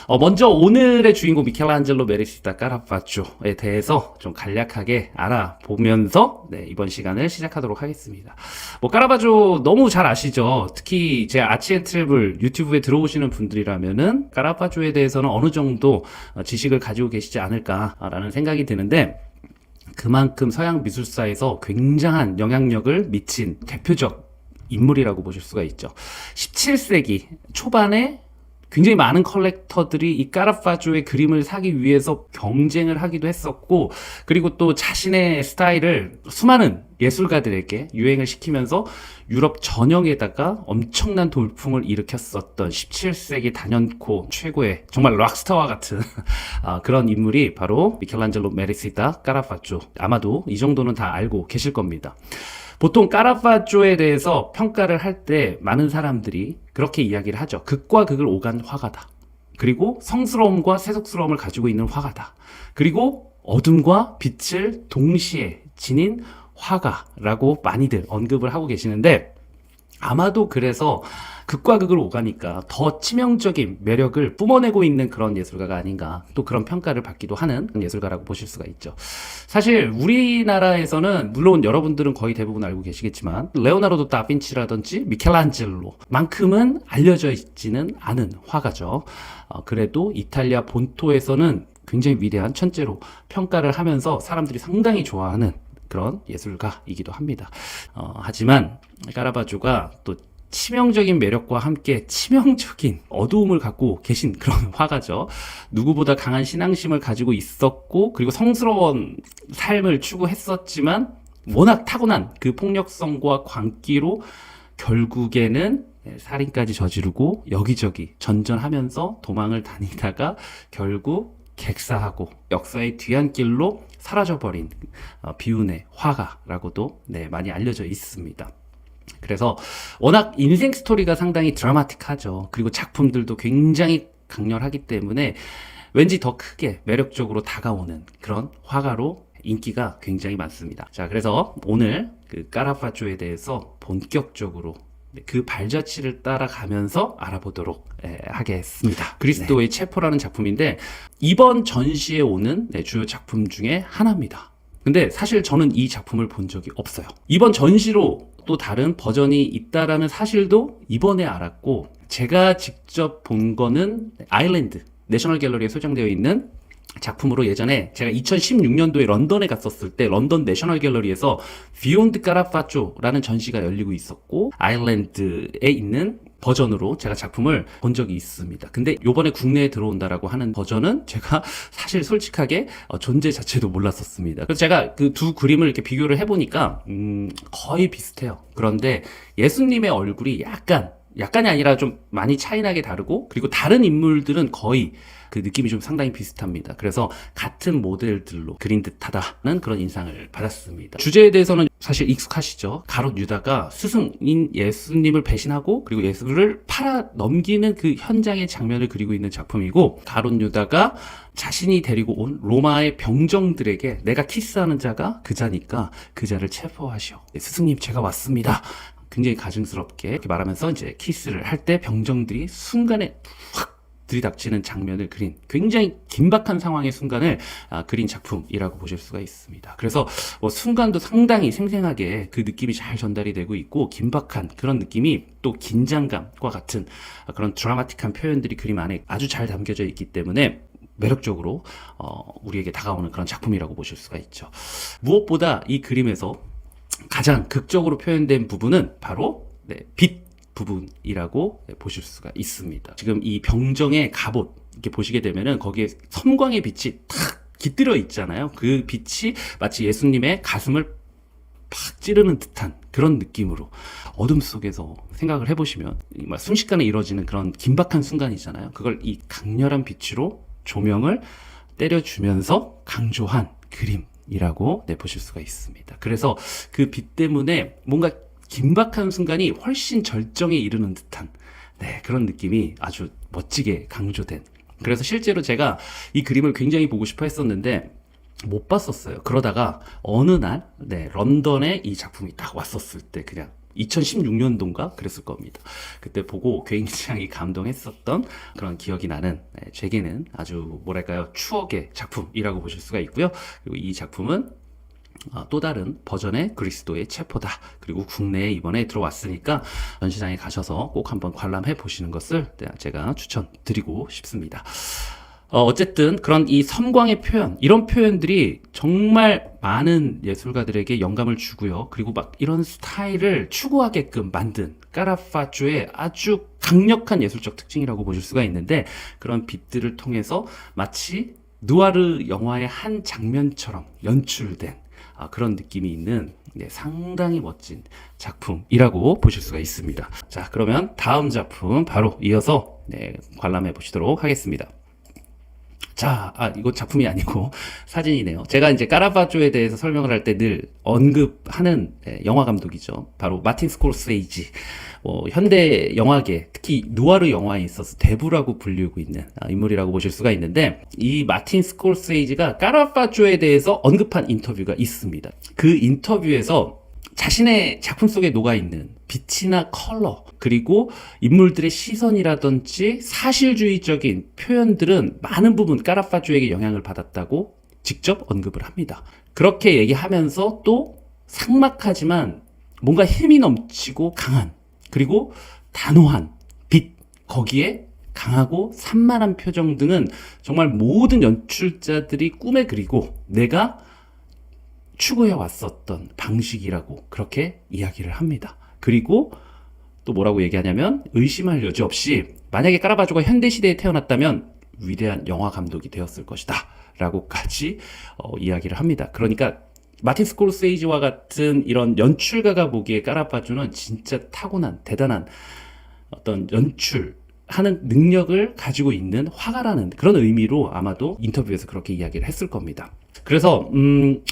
먼저 오늘의 주인공 미켈란젤로 메리시 다 까라파초에 대해서 좀 간략하게 알아보면서 이번 시간을 시작하도록 하겠습니다. 까라바조 너무 잘 아시죠? 특히 제 아치앤트래블 유튜브에 들어오시는 분들이라면은 까라바조에 대해서는 어느 정도 지식을 가지고 계시지 않을까라는 생각이 드는데, 그만큼 서양 미술사에서 굉장한 영향력을 미친 대표적 인물이라고 보실 수가 있죠. 17세기 초반에 굉장히 많은 컬렉터들이 이 까라파조의 그림을 사기 위해서 경쟁을 하기도 했었고, 그리고 또 자신의 스타일을 수많은 예술가들에게 유행을 시키면서 유럽 전역에다가 엄청난 돌풍을 일으켰었던 17세기 단연코 최고의 정말 락스타와 같은 그런 인물이 바로 미켈란젤로 메리시 다 까라파조. 아마도 이 정도는 다 알고 계실 겁니다. 보통 까라파조에 대해서 평가를 할 때 많은 사람들이 그렇게 이야기를 하죠. 극과 극을 오간 화가다. 그리고 성스러움과 세속스러움을 가지고 있는 화가다. 그리고 어둠과 빛을 동시에 지닌 화가라고 많이들 언급을 하고 계시는데, 아마도 그래서 극과 극을 오가니까 더 치명적인 매력을 뿜어내고 있는 그런 예술가가 아닌가, 또 그런 평가를 받기도 하는 예술가라고 보실 수가 있죠. 사실 우리나라에서는 물론 여러분들은 거의 대부분 알고 계시겠지만 레오나르도 다빈치라든지 미켈란젤로만큼은 알려져 있지는 않은 화가죠. 그래도 이탈리아 본토에서는 굉장히 위대한 천재로 평가를 하면서 사람들이 상당히 좋아하는 그런 예술가이기도 합니다. 하지만 까라바조가 또 치명적인 매력과 함께 치명적인 어두움을 갖고 계신 그런 화가죠. 누구보다 강한 신앙심을 가지고 있었고, 그리고 성스러운 삶을 추구했었지만 워낙 타고난 그 폭력성과 광기로 결국에는 살인까지 저지르고 여기저기 전전하면서 도망을 다니다가 결국 객사하고 역사의 뒤안길로 사라져버린 비운의 화가라고도 많이 알려져 있습니다. 그래서 워낙 인생 스토리가 상당히 드라마틱하죠. 그리고 작품들도 굉장히 강렬하기 때문에 왠지 더 크게 매력적으로 다가오는 그런 화가로 인기가 굉장히 많습니다. 자, 그래서 오늘 그 까라파조에 대해서 본격적으로 그 발자취를 따라가면서 알아보도록 하겠습니다. 그리스도의 체포라는 작품인데 이번 전시에 오는 주요 작품 중에 하나입니다. 근데 사실 저는 이 작품을 본 적이 없어요. 이번 전시로 또 다른 버전이 있다라는 사실도 이번에 알았고, 제가 직접 본 거는 아일랜드 내셔널 갤러리에 소장되어 있는 작품으로 예전에 제가 2016년도에 런던에 갔었을 때 런던 내셔널 갤러리에서 비욘드 까라파조라는 전시가 열리고 있었고, 아일랜드에 있는 버전으로 제가 작품을 본 적이 있습니다. 근데 요번에 국내에 들어온다라고 하는 버전은 제가 사실 솔직하게 존재 자체도 몰랐었습니다. 그래서 제가 그 두 그림을 이렇게 비교를 해보니까 거의 비슷해요. 그런데 예수님의 얼굴이 약간이 아니라 좀 많이 차이나게 다르고, 그리고 다른 인물들은 거의 그 느낌이 좀 상당히 비슷합니다. 그래서 같은 모델들로 그린 듯하다는 그런 인상을 받았습니다. 주제에 대해서는 사실 익숙하시죠? 가롯 유다가 스승인 예수님을 배신하고 그리고 예수를 팔아 넘기는 그 현장의 장면을 그리고 있는 작품이고, 가롯 유다가 자신이 데리고 온 로마의 병정들에게 내가 키스하는 자가 그 자니까 그 자를 체포하시오. 스승님, 제가 왔습니다. 굉장히 가증스럽게 이렇게 말하면서 이제 키스를 할 때 병정들이 순간에 확 들이닥치는 장면을 그린 굉장히 긴박한 상황의 순간을 그린 작품이라고 보실 수가 있습니다. 그래서 순간도 상당히 생생하게 그 느낌이 잘 전달이 되고 있고, 긴박한 그런 느낌이 또 긴장감과 같은 그런 드라마틱한 표현들이 그림 안에 아주 잘 담겨져 있기 때문에 매력적으로 우리에게 다가오는 그런 작품이라고 보실 수가 있죠. 무엇보다 이 그림에서 가장 극적으로 표현된 부분은 바로 빛 부분이라고 보실 수가 있습니다. 지금 이 병정의 갑옷 이렇게 보시게 되면은 거기에 섬광의 빛이 탁 깃들어 있잖아요. 그 빛이 마치 예수님의 가슴을 팍 찌르는 듯한 그런 느낌으로 어둠 속에서 생각을 해보시면 순식간에 이루어지는 그런 긴박한 순간이잖아요. 그걸 이 강렬한 빛으로 조명을 때려주면서 강조한 그림이라고 보실 수가 있습니다. 그래서 그 빛 때문에 뭔가 긴박한 순간이 훨씬 절정에 이르는 듯한 그런 느낌이 아주 멋지게 강조된, 그래서 실제로 제가 이 그림을 굉장히 보고 싶어 했었는데 못 봤었어요. 그러다가 어느 날 런던에 이 작품이 딱 왔었을 때 그냥 2016년도인가 그랬을 겁니다. 그때 보고 굉장히 감동했었던 그런 기억이 나는 제게는 아주 뭐랄까요 추억의 작품이라고 보실 수가 있고요. 그리고 이 작품은 또 다른 버전의 그리스도의 체포다. 그리고 국내에 이번에 들어왔으니까 전시장에 가셔서 꼭 한번 관람해 보시는 것을 제가 추천드리고 싶습니다. 어쨌든 그런 이 섬광의 표현, 이런 표현들이 정말 많은 예술가들에게 영감을 주고요. 그리고 막 이런 스타일을 추구하게끔 만든 까라파조의 아주 강력한 예술적 특징이라고 보실 수가 있는데, 그런 빛들을 통해서 마치 누아르 영화의 한 장면처럼 연출된 그런 느낌이 있는 상당히 멋진 작품이라고 보실 수가 있습니다. 자, 그러면 다음 작품 바로 이어서 관람해 보시도록 하겠습니다. 자, 이거 작품이 아니고 사진이네요. 제가 이제 까라바조에 대해서 설명을 할 때 늘 언급하는 영화 감독이죠. 바로 마틴 스콜세이지. 현대 영화계, 특히 누아르 영화에 있어서 대부라고 불리고 있는 인물이라고 보실 수가 있는데, 이 마틴 스콜세이지가 까라바조에 대해서 언급한 인터뷰가 있습니다. 그 인터뷰에서 자신의 작품 속에 녹아있는 빛이나 컬러, 그리고 인물들의 시선이라든지 사실주의적인 표현들은 많은 부분 까라파조에게 영향을 받았다고 직접 언급을 합니다. 그렇게 얘기하면서 또 삭막하지만 뭔가 힘이 넘치고 강한, 그리고 단호한 빛, 거기에 강하고 산만한 표정 등은 정말 모든 연출자들이 꿈에 그리고 내가 추구해 왔었던 방식이라고 그렇게 이야기를 합니다. 그리고 또 뭐라고 얘기하냐면, 의심할 여지 없이 만약에 까라바조가 현대시대에 태어났다면 위대한 영화 감독이 되었을 것이다 라고까지 이야기를 합니다. 그러니까 마틴 스콜세이지와 같은 이런 연출가가 보기에 까라바조는 진짜 타고난 대단한 어떤 연출하는 능력을 가지고 있는 화가라는 그런 의미로 아마도 인터뷰에서 그렇게 이야기를 했을 겁니다. 그래서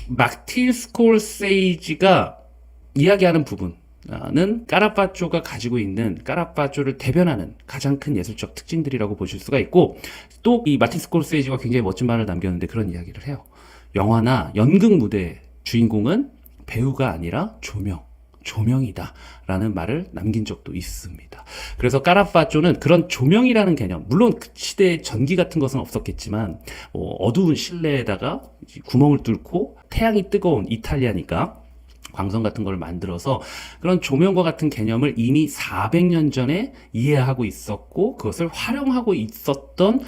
마틴 스콜세이지가 이야기하는 부분은 까라파조가 가지고 있는, 까라파조를 대변하는 가장 큰 예술적 특징들이라고 보실 수가 있고, 또 이 마틴 스콜세이지가 굉장히 멋진 말을 남겼는데 그런 이야기를 해요. 영화나 연극 무대의 주인공은 배우가 아니라 조명이다 라는 말을 남긴 적도 있습니다. 그래서 까라파조는 그런 조명이라는 개념, 물론 그 시대에 전기 같은 것은 없었겠지만 어두운 실내에다가 구멍을 뚫고 태양이 뜨거운 이탈리아니까 광선 같은 걸 만들어서 그런 조명과 같은 개념을 이미 400년 전에 이해하고 있었고, 그것을 활용하고 있었던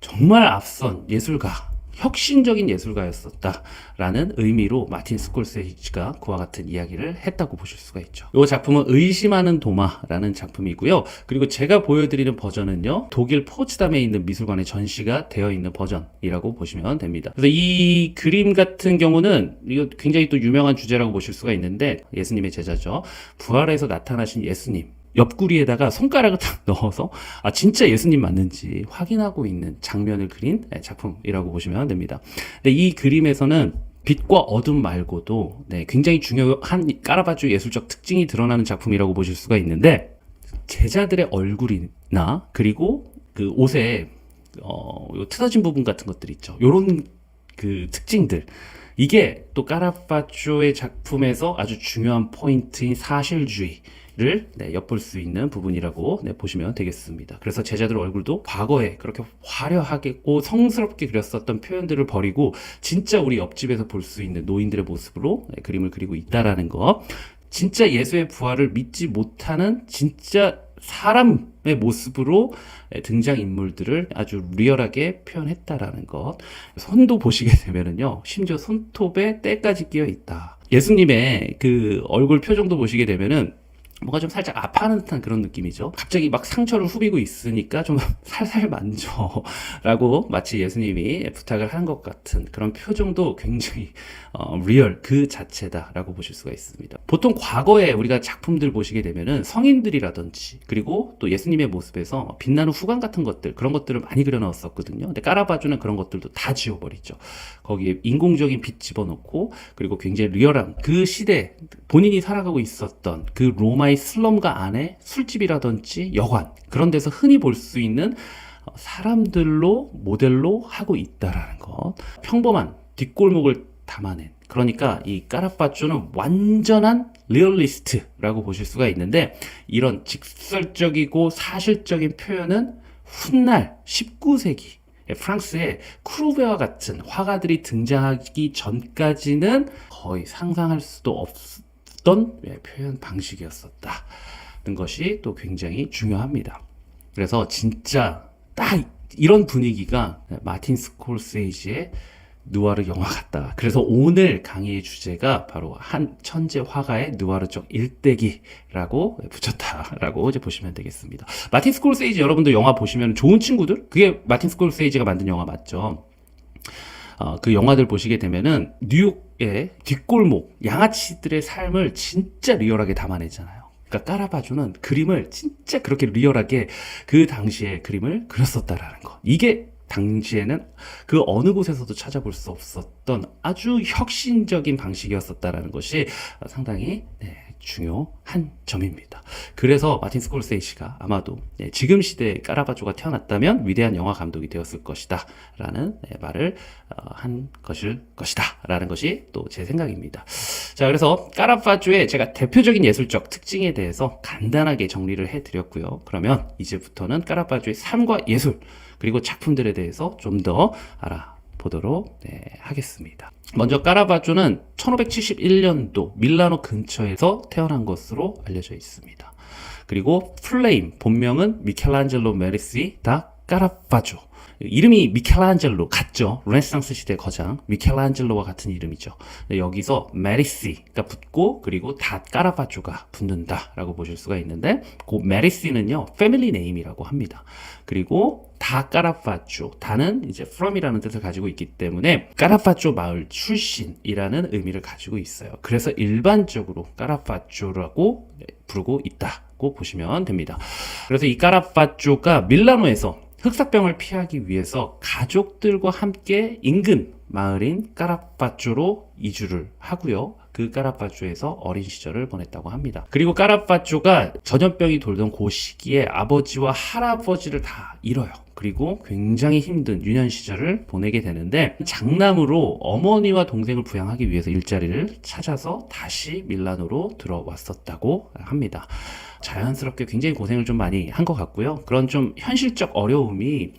정말 앞선 예술가, 혁신적인 예술가였었다라는 의미로 마틴 스콜세이지가 그와 같은 이야기를 했다고 보실 수가 있죠. 이 작품은 의심하는 도마라는 작품이고요. 그리고 제가 보여드리는 버전은요, 독일 포츠담에 있는 미술관에 전시가 되어 있는 버전이라고 보시면 됩니다. 그래서 이 그림 같은 경우는 이거 굉장히 또 유명한 주제라고 보실 수가 있는데, 예수님의 제자죠. 부활해서 나타나신 예수님, 옆구리에다가 손가락을 딱 넣어서 진짜 예수님 맞는지 확인하고 있는 장면을 그린 작품이라고 보시면 됩니다. 근데 이 그림에서는 빛과 어둠 말고도 굉장히 중요한 까라바조 예술적 특징이 드러나는 작품이라고 보실 수가 있는데, 제자들의 얼굴이나 그리고 그 옷에 요 틀어진 부분 같은 것들 있죠. 요런 그 특징들, 이게 또 까라파조의 작품에서 아주 중요한 포인트인 사실주의를 엿볼 수 있는 부분이라고 보시면 되겠습니다. 그래서 제자들 얼굴도 과거에 그렇게 화려하게 성스럽게 그렸었던 표현들을 버리고 진짜 우리 옆집에서 볼 수 있는 노인들의 모습으로 그림을 그리고 있다라는 거, 진짜 예수의 부활을 믿지 못하는 진짜 사람의 모습으로 등장인물들을 아주 리얼하게 표현했다라는 것. 손도 보시게 되면은요, 심지어 손톱에 때까지 끼어 있다. 예수님의 그 얼굴 표정도 보시게 되면은 뭔가 좀 살짝 아파하는 듯한 그런 느낌이죠. 갑자기 막 상처를 후비고 있으니까 좀 살살 만져 라고 마치 예수님이 부탁을 한 것 같은 그런 표정도 굉장히 리얼 그 자체다 라고 보실 수가 있습니다. 보통 과거에 우리가 작품들 보시게 되면은 성인들이라든지 그리고 또 예수님의 모습에서 빛나는 후광 같은 것들, 그런 것들을 많이 그려 넣었었거든요. 근데 까라바조는 그런 것들도 다 지워버리죠. 거기에 인공적인 빛 집어넣고, 그리고 굉장히 리얼한 그 시대 본인이 살아가고 있었던 그 로마의 슬럼가 안에 술집이라든지 여관, 그런 데서 흔히 볼 수 있는 사람들로 모델로 하고 있다라는 것. 평범한 뒷골목을 담아낸. 그러니까 이 까라파초는 완전한 리얼리스트라고 보실 수가 있는데 이런 직설적이고 사실적인 표현은 훗날 19세기 프랑스의 크루베와 같은 화가들이 등장하기 전까지는 거의 상상할 수도 없던 표현 방식이었었다는 것이 또 굉장히 중요합니다. 그래서 진짜 딱 이런 분위기가 마틴 스콜세이지의 누아르 영화 같다. 그래서 오늘 강의의 주제가 바로 한 천재 화가의 누아르적 일대기라고 붙였다라고 이제 보시면 되겠습니다. 마틴 스콜세이지 여러분도 영화 보시면 좋은 친구들? 그게 마틴 스콜세이지가 만든 영화 맞죠? 그 영화들 보시게 되면은 뉴욕의 뒷골목 양아치들의 삶을 진짜 리얼하게 담아내잖아요. 그러니까 까라바조는 그림을 진짜 그렇게 리얼하게 그 당시에 그림을 그렸었다라는 거. 이게 당시에는 그 어느 곳에서도 찾아볼 수 없었던 아주 혁신적인 방식이었었다라는 것이 상당히 중요한 점입니다. 그래서 마틴 스콜세이지가 아마도 지금 시대에 까라바조가 태어났다면 위대한 영화 감독이 되었을 것이다 라는 말을 한 것일 것이다 라는 것이 또 제 생각입니다. 자, 그래서 까라바조의 제가 대표적인 예술적 특징에 대해서 간단하게 정리를 해드렸고요. 그러면 이제부터는 까라바조의 삶과 예술 그리고 작품들에 대해서 좀 더 알아보도록 하겠습니다. 먼저 까라바조는 1571년도 밀라노 근처에서 태어난 것으로 알려져 있습니다. 그리고 플레임, 본명은 미켈란젤로 메리시 다 까라바조. 이름이 미켈란젤로 같죠. 르네상스 시대 거장 미켈란젤로와 같은 이름이죠. 여기서 메리시가 붙고 그리고 다 까라바조가 붙는다라고 보실 수가 있는데 그 메리시는요 패밀리 네임이라고 합니다. 그리고 다 까라바조 다는 이제 from이라는 뜻을 가지고 있기 때문에 까라바조 마을 출신이라는 의미를 가지고 있어요. 그래서 일반적으로 까라바조라고 부르고 있다고 보시면 됩니다. 그래서 이 까라바조가 밀라노에서 흑사병을 피하기 위해서 가족들과 함께 인근 마을인 까라바조로 이주를 하고요. 그 까라바조에서 어린 시절을 보냈다고 합니다. 그리고 까라바조가 전염병이 돌던 그 시기에 아버지와 할아버지를 다 잃어요. 그리고 굉장히 힘든 유년 시절을 보내게 되는데 장남으로 어머니와 동생을 부양하기 위해서 일자리를 찾아서 다시 밀라노로 들어왔었다고 합니다. 자연스럽게 굉장히 고생을 좀 많이 한 것 같고요. 그런 좀 현실적 어려움이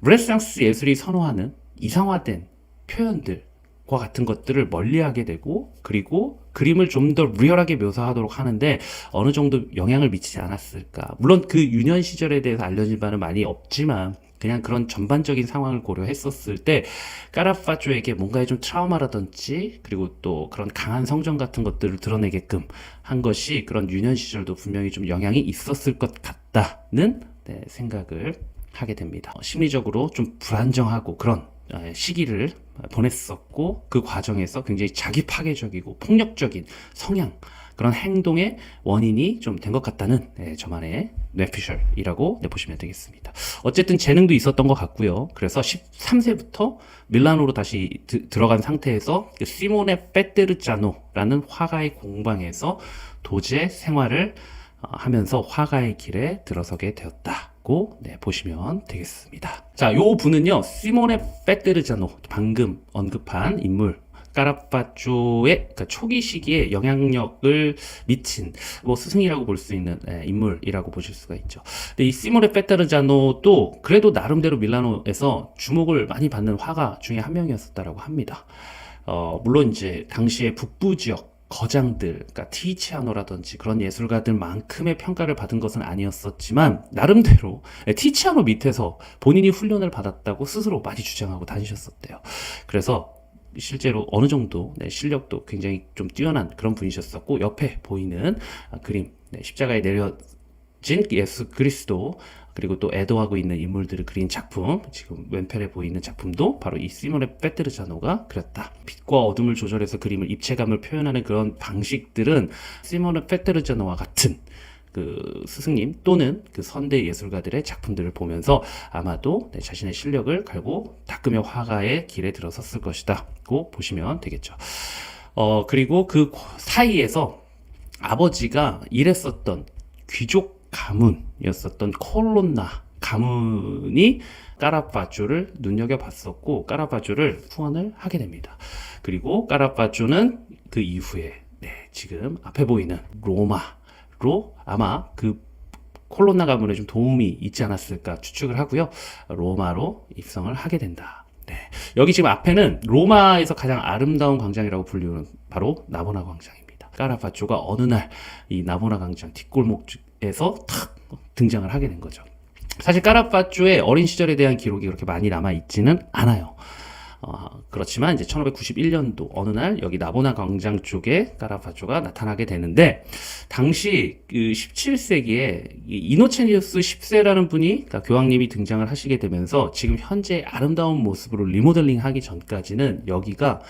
르네상스 예술이 선호하는 이상화된 표현들과 같은 것들을 멀리하게 되고 그리고 그림을 좀 더 리얼하게 묘사하도록 하는데 어느 정도 영향을 미치지 않았을까. 물론 그 유년 시절에 대해서 알려진 바는 많이 없지만 그냥 그런 전반적인 상황을 고려했었을 때 까라바조에게 뭔가의 좀 트라우마라든지 그리고 또 그런 강한 성정 같은 것들을 드러내게끔 한 것이 그런 유년 시절도 분명히 좀 영향이 있었을 것 같다는 생각을 하게 됩니다. 심리적으로 좀 불안정하고 그런 시기를 보냈었고 그 과정에서 굉장히 자기 파괴적이고 폭력적인 성향 그런 행동의 원인이 좀 된 것 같다는 저만의 뇌피셜이라고 보시면 되겠습니다. 어쨌든 재능도 있었던 것 같고요. 그래서 13세부터 밀라노로 다시 들어간 상태에서 시모네 페테르자노라는 화가의 공방에서 도제 생활을 하면서 화가의 길에 들어서게 되었다고 보시면 되겠습니다. 자, 요 분은요 시모네 페테르자노 방금 언급한 인물 까라바조의 그러니까 초기 시기에 영향력을 미친 스승이라고 볼 수 있는 인물이라고 보실 수가 있죠. 근데 이 시모네 페테르자노도 그래도 나름대로 밀라노에서 주목을 많이 받는 화가 중에 한 명이었었다라고 합니다. 물론 이제 당시에 북부 지역 거장들, 그러니까 티치아노라든지 그런 예술가들만큼의 평가를 받은 것은 아니었었지만 나름대로 티치아노 밑에서 본인이 훈련을 받았다고 스스로 많이 주장하고 다니셨었대요. 그래서 실제로 어느 정도 실력도 굉장히 좀 뛰어난 그런 분이셨었고 옆에 보이는 그림 십자가에 내려진 예수 그리스도 그리고 또 애도하고 있는 인물들을 그린 작품 지금 왼편에 보이는 작품도 바로 이 시모네 페테르자노가 그렸다. 빛과 어둠을 조절해서 그림을 입체감을 표현하는 그런 방식들은 시모네 페테르자노와 같은 그 스승님 또는 그 선대 예술가들의 작품들을 보면서 아마도 자신의 실력을 갈고 닦으며 화가의 길에 들어섰을 것이다고 보시면 되겠죠. 그리고 그 사이에서 아버지가 일했었던 귀족 가문이었었던 콜론나 가문이 까라바조를 눈여겨봤었고 까라바조를 후원을 하게 됩니다. 그리고 까라파초는 그 이후에 지금 앞에 보이는 로마로 아마 그 콜론나 가문에 좀 도움이 있지 않았을까 추측을 하고요. 로마로 입성을 하게 된다. 여기 지금 앞에는 로마에서 가장 아름다운 광장이라고 불리우는 바로 나보나 광장입니다. 까라파초가 어느 날 이 나보나 광장 뒷골목에서 탁 등장을 하게 된 거죠. 사실 까라파초의 어린 시절에 대한 기록이 그렇게 많이 남아 있지는 않아요. 그렇지만 이제 1591년도 어느 날 여기 나보나 광장 쪽에 까라파초가 나타나게 되는데, 당시 그 17세기에 이노체니우스 10세라는 분이, 그러니까 교황님이 등장을 하시게 되면서 지금 현재 아름다운 모습으로 리모델링 하기 전까지는 여기가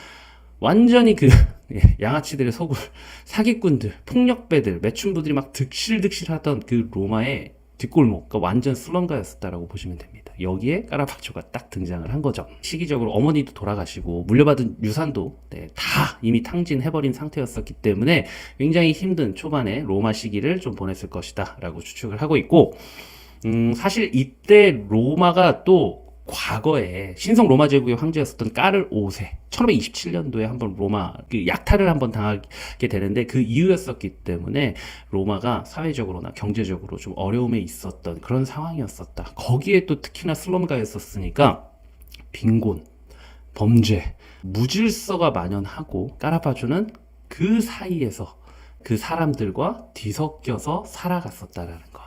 완전히 그 양아치들의 속을, 사기꾼들, 폭력배들, 매춘부들이 막 득실득실하던 그 로마의 뒷골목, 그러니까 완전 슬럼가였었다라고 보시면 됩니다. 여기에 까라파초가 딱 등장을 한 거죠. 시기적으로 어머니도 돌아가시고 물려받은 유산도 다 이미 탕진해버린 상태였었기 때문에 굉장히 힘든 초반에 로마 시기를 좀 보냈을 것이다 라고 추측을 하고 있고, 사실 이때 로마가 또 과거에 신성 로마 제국의 황제였었던 까를 5세 1527년도에 한번 로마 그 약탈을 한번 당하게 되는데, 그 이유였었기 때문에 로마가 사회적으로나 경제적으로 좀 어려움에 있었던 그런 상황이었었다. 거기에 또 특히나 슬럼가였었으니까 빈곤, 범죄, 무질서가 만연하고 까라파초는 그 사이에서 그 사람들과 뒤섞여서 살아갔었다라는 것.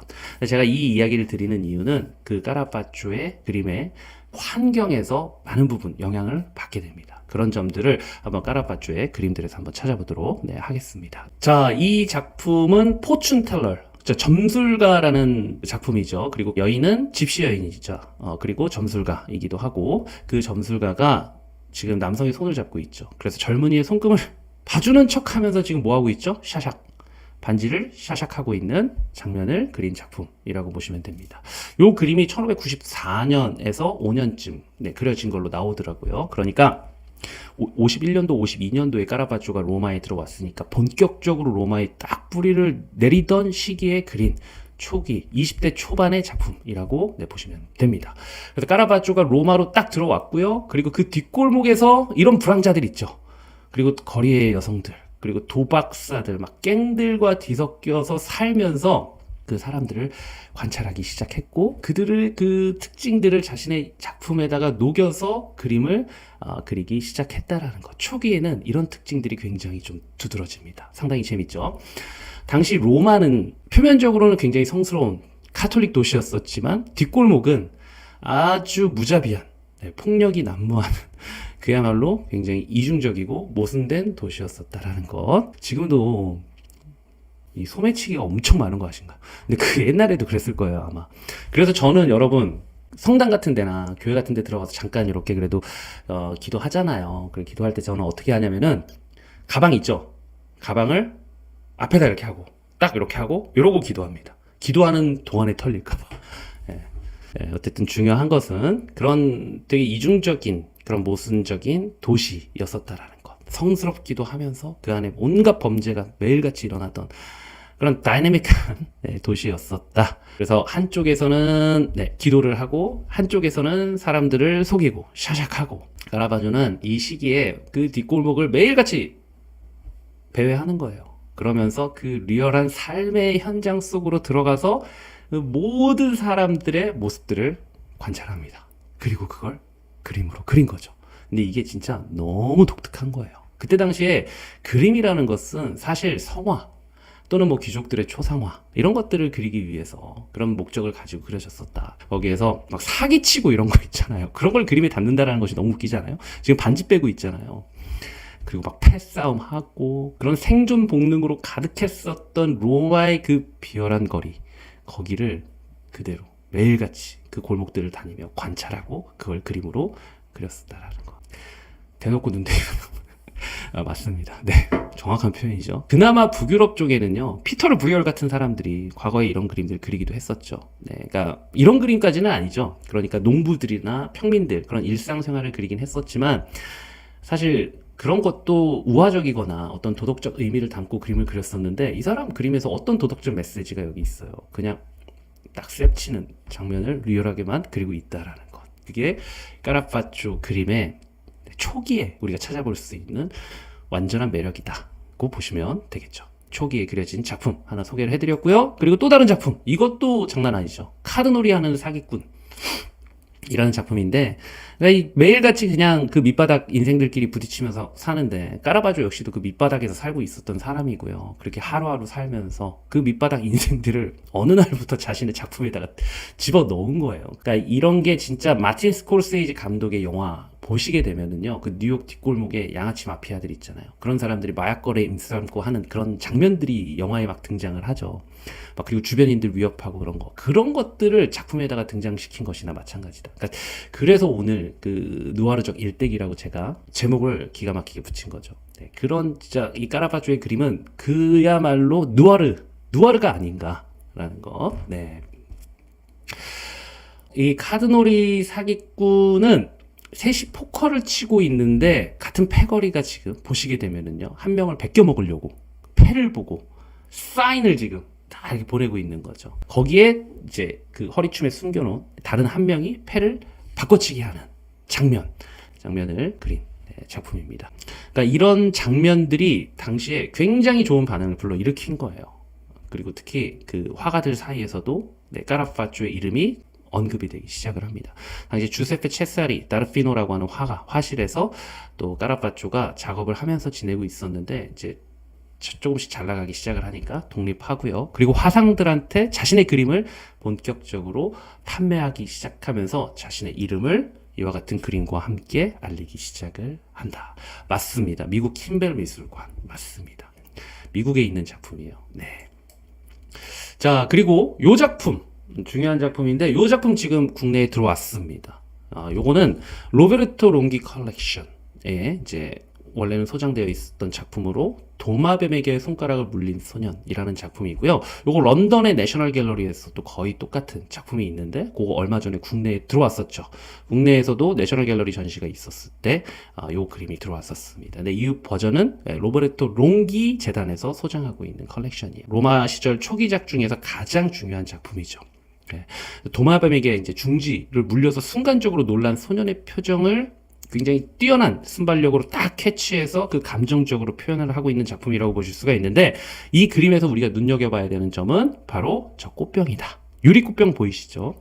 제가 이 이야기를 드리는 이유는 그 까라파초의 그림의 환경에서 많은 부분 영향을 받게 됩니다. 그런 점들을 한번 까라파초의 그림들에서 한번 찾아보도록 하겠습니다. 자, 이 작품은 포춘텔러, 점술가라는 작품이죠. 그리고 여인은 집시 여인이죠. 그리고 점술가이기도 하고, 그 점술가가 지금 남성의 손을 잡고 있죠. 그래서 젊은이의 손금을 봐주는 척 하면서 지금 뭐 하고 있죠? 샤샥. 반지를 샤샥하고 있는 장면을 그린 작품이라고 보시면 됩니다. 요 그림이 1594년에서 5년쯤 그려진 걸로 나오더라고요. 그러니까 51년도, 52년도에 까라파초가 로마에 들어왔으니까 본격적으로 로마에 딱 뿌리를 내리던 시기에 그린 초기 20대 초반의 작품이라고 보시면 됩니다. 그래서 까라파초가 로마로 딱 들어왔고요. 그리고 그 뒷골목에서 이런 불황자들 있죠. 그리고 거리의 여성들, 그리고 도박사들, 막 갱들과 뒤섞여서 살면서 그 사람들을 관찰하기 시작했고, 그들의 그 특징들을 자신의 작품에다가 녹여서 그림을 그리기 시작했다라는 것. 초기에는 이런 특징들이 굉장히 좀 두드러집니다. 상당히 재밌죠. 당시 로마는 표면적으로는 굉장히 성스러운 카톨릭 도시였었지만 뒷골목은 아주 무자비한 폭력이 난무하는 그야말로 굉장히 이중적이고 모순된 도시였었다라는 것. 지금도 이 소매치기가 엄청 많은 거 아신가요? 근데 그 옛날에도 그랬을 거예요, 아마. 그래서 저는 여러분, 성당 같은 데나 교회 같은 데 들어가서 잠깐 이렇게 그래도 기도하잖아요. 그 기도할 때 저는 어떻게 하냐면은 가방 있죠? 가방을 앞에다 이렇게 하고 딱 이렇게 하고 이러고 기도합니다. 기도하는 동안에 털릴까 봐. 어쨌든 중요한 것은 그런 되게 이중적인 그런 모순적인 도시였었다라는 것. 성스럽기도 하면서 그 안에 온갖 범죄가 매일같이 일어나던 그런 다이내믹한 도시였었다. 그래서 한쪽에서는 기도를 하고 한쪽에서는 사람들을 속이고 샤샥하고, 까라파초는 이 시기에 그 뒷골목을 매일같이 배회하는 거예요. 그러면서 그 리얼한 삶의 현장 속으로 들어가서 그 모든 사람들의 모습들을 관찰합니다. 그리고 그걸 그림으로 그린 거죠. 근데 이게 진짜 너무 독특한 거예요. 그때 당시에 그림이라는 것은 사실 성화 또는 뭐 귀족들의 초상화 이런 것들을 그리기 위해서 그런 목적을 가지고 그려졌었다. 거기에서 막 사기치고 이런 거 있잖아요. 그런 걸 그림에 담는다라는 것이 너무 웃기잖아요. 지금 반지 빼고 있잖아요. 그리고 막 패싸움 하고 그런 생존 본능으로 가득했었던 로마의 그 비열한 거리, 거기를 그대로 매일같이 그 골목들을 다니며 관찰하고 그걸 그림으로 그렸었다라는 거. 대놓고 눈 대고 맞습니다. 네, 정확한 표현이죠. 그나마 북유럽 쪽에는요, 피터르 브리얼 같은 사람들이 과거에 이런 그림들 그리기도 했었죠. 그러니까 이런 그림까지는 아니죠. 그러니까 농부들이나 평민들 그런 일상생활을 그리긴 했었지만, 사실 그런 것도 우화적이거나 어떤 도덕적 의미를 담고 그림을 그렸었는데, 이 사람 그림에서 어떤 도덕적 메시지가 여기 있어요. 그냥 딱 셉치는 장면을 리얼하게만 그리고 있다라는 것. 그게 까라파초 그림의 초기에 우리가 찾아볼 수 있는 완전한 매력이다고 보시면 되겠죠. 초기에 그려진 작품 하나 소개를 해드렸고요. 그리고 또 다른 작품, 이것도 장난 아니죠. 카드놀이 하는 사기꾼 이라는 작품인데, 그러니까 매일같이 그냥 그 밑바닥 인생들끼리 부딪히면서 사는데, 까라바조 역시도 그 밑바닥에서 살고 있었던 사람이고요. 그렇게 하루하루 살면서 그 밑바닥 인생들을 어느 날부터 자신의 작품에다가 집어넣은 거예요. 그러니까 이런 게 진짜 마틴 스콜세이지 감독의 영화 보시게 되면은요, 그 뉴욕 뒷골목에 양아치 마피아들 있잖아요. 그런 사람들이 마약 거래에 임수삼고 하는 그런 장면들이 영화에 막 등장을 하죠. 막 그리고 주변인들 위협하고 그런 것들을 작품에다가 등장시킨 것이나 마찬가지다. 그러니까 그래서 오늘 그 누아르적 일대기라고 제가 제목을 기가 막히게 붙인 거죠. 네, 그런 진짜 이 까라바조의 그림은 그야말로 누아르가 아닌가라는 거. 네. 이 카드놀이 사기꾼은 셋이 포커를 치고 있는데 같은 패거리가 지금 보시게 되면은요, 한 명을 베껴 먹으려고 패를 보고 사인을 지금 다 이렇게 보내고 있는 거죠. 거기에 이제 그 허리춤에 숨겨놓은 다른 한 명이 패를 바꿔치기 하는 장면을 그린 작품입니다. 그러니까 이런 장면들이 당시에 굉장히 좋은 반응을 불러일으킨 거예요. 그리고 특히 그 화가들 사이에서도 까라파조의 이름이 언급이 되기 시작을 합니다. 당시 주세페 체사리 다르피노라고 하는 화실에서 또 까라파조가 작업을 하면서 지내고 있었는데, 이제 조금씩 잘 나가기 시작을 하니까 독립하고요. 그리고 화상들한테 자신의 그림을 본격적으로 판매하기 시작하면서 자신의 이름을 이와 같은 그림과 함께 알리기 시작을 한다. 맞습니다. 미국 킴벨 미술관 맞습니다. 미국에 있는 작품이에요. 네. 자, 그리고 요 작품 중요한 작품인데, 요 작품 지금 국내에 들어왔습니다. 요거는 로베르토 롱기 컬렉션에 이제 원래는 소장되어 있었던 작품으로 도마뱀에게 손가락을 물린 소년이라는 작품이고요. 요거 런던의 내셔널 갤러리에서도 거의 똑같은 작품이 있는데, 그거 얼마 전에 국내에 들어왔었죠. 국내에서도 내셔널 갤러리 전시가 있었을 때 요 그림이 들어왔었습니다. 근데 이 버전은 로베르토 롱기 재단에서 소장하고 있는 컬렉션이에요. 로마 시절 초기작 중에서 가장 중요한 작품이죠. 도마뱀에게 이제 중지를 물려서 순간적으로 놀란 소년의 표정을 굉장히 뛰어난 순발력으로 딱 캐치해서 그 감정적으로 표현을 하고 있는 작품이라고 보실 수가 있는데, 이 그림에서 우리가 눈여겨봐야 되는 점은 바로 저 꽃병이다. 유리꽃병 보이시죠?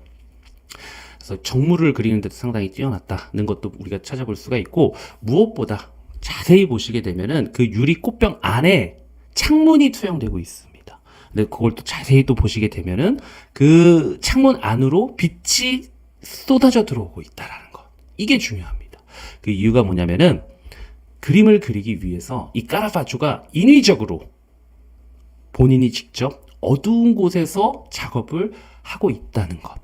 그래서 정물을 그리는 데도 상당히 뛰어났다는 것도 우리가 찾아볼 수가 있고, 무엇보다 자세히 보시게 되면은 그 유리꽃병 안에 창문이 투영되고 있습니다. 근데 그걸 또 자세히 또 보시게 되면은 그 창문 안으로 빛이 쏟아져 들어오고 있다라는 것. 이게 중요합니다. 그 이유가 뭐냐면은 그림을 그리기 위해서 이 까라파조가 인위적으로 본인이 직접 어두운 곳에서 작업을 하고 있다는 것.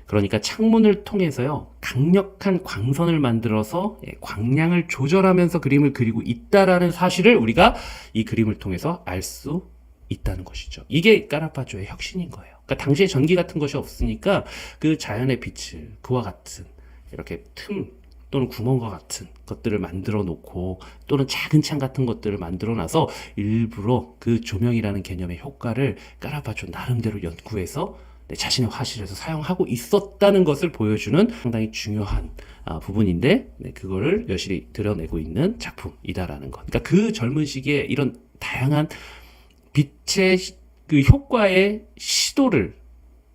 그러니까 창문을 통해서요, 강력한 광선을 만들어서 광량을 조절하면서 그림을 그리고 있다라는 사실을 우리가 이 그림을 통해서 알 수 있다는 것이죠. 이게 까라파조의 혁신인 거예요. 그러니까 당시에 전기 같은 것이 없으니까 그 자연의 빛을 그와 같은 이렇게 틈 또는 구멍과 같은 것들을 만들어 놓고, 또는 작은 창 같은 것들을 만들어 놔서 일부러 그 조명이라는 개념의 효과를 까라파조 나름대로 연구해서 자신의 화실에서 사용하고 있었다는 것을 보여주는 상당히 중요한 부분인데, 그거를 여실히 드러내고 있는 작품이다라는 것. 그러니까 그 젊은 시기에 이런 다양한 빛의 그 효과의 시도를,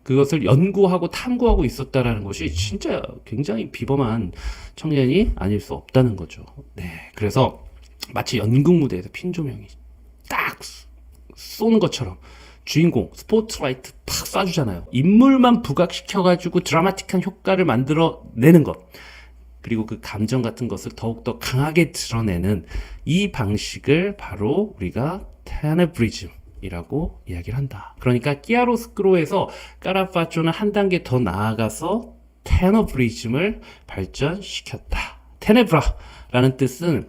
그것을 연구하고 탐구하고 있었다라는 것이 진짜 굉장히 비범한 청년이 아닐 수 없다는 거죠. 네. 그래서 마치 연극 무대에서 핀 조명이 딱 쏘는 것처럼 주인공 스포트라이트 팍 쏴주잖아요. 인물만 부각시켜가지고 드라마틱한 효과를 만들어내는 것. 그리고 그 감정 같은 것을 더욱더 강하게 드러내는 이 방식을 바로 우리가 테네브리즘이라고 이야기를 한다. 그러니까 끼아로스크로에서 까라파조는 한 단계 더 나아가서 테너브리즘을 발전시켰다. 테네브라라는 뜻은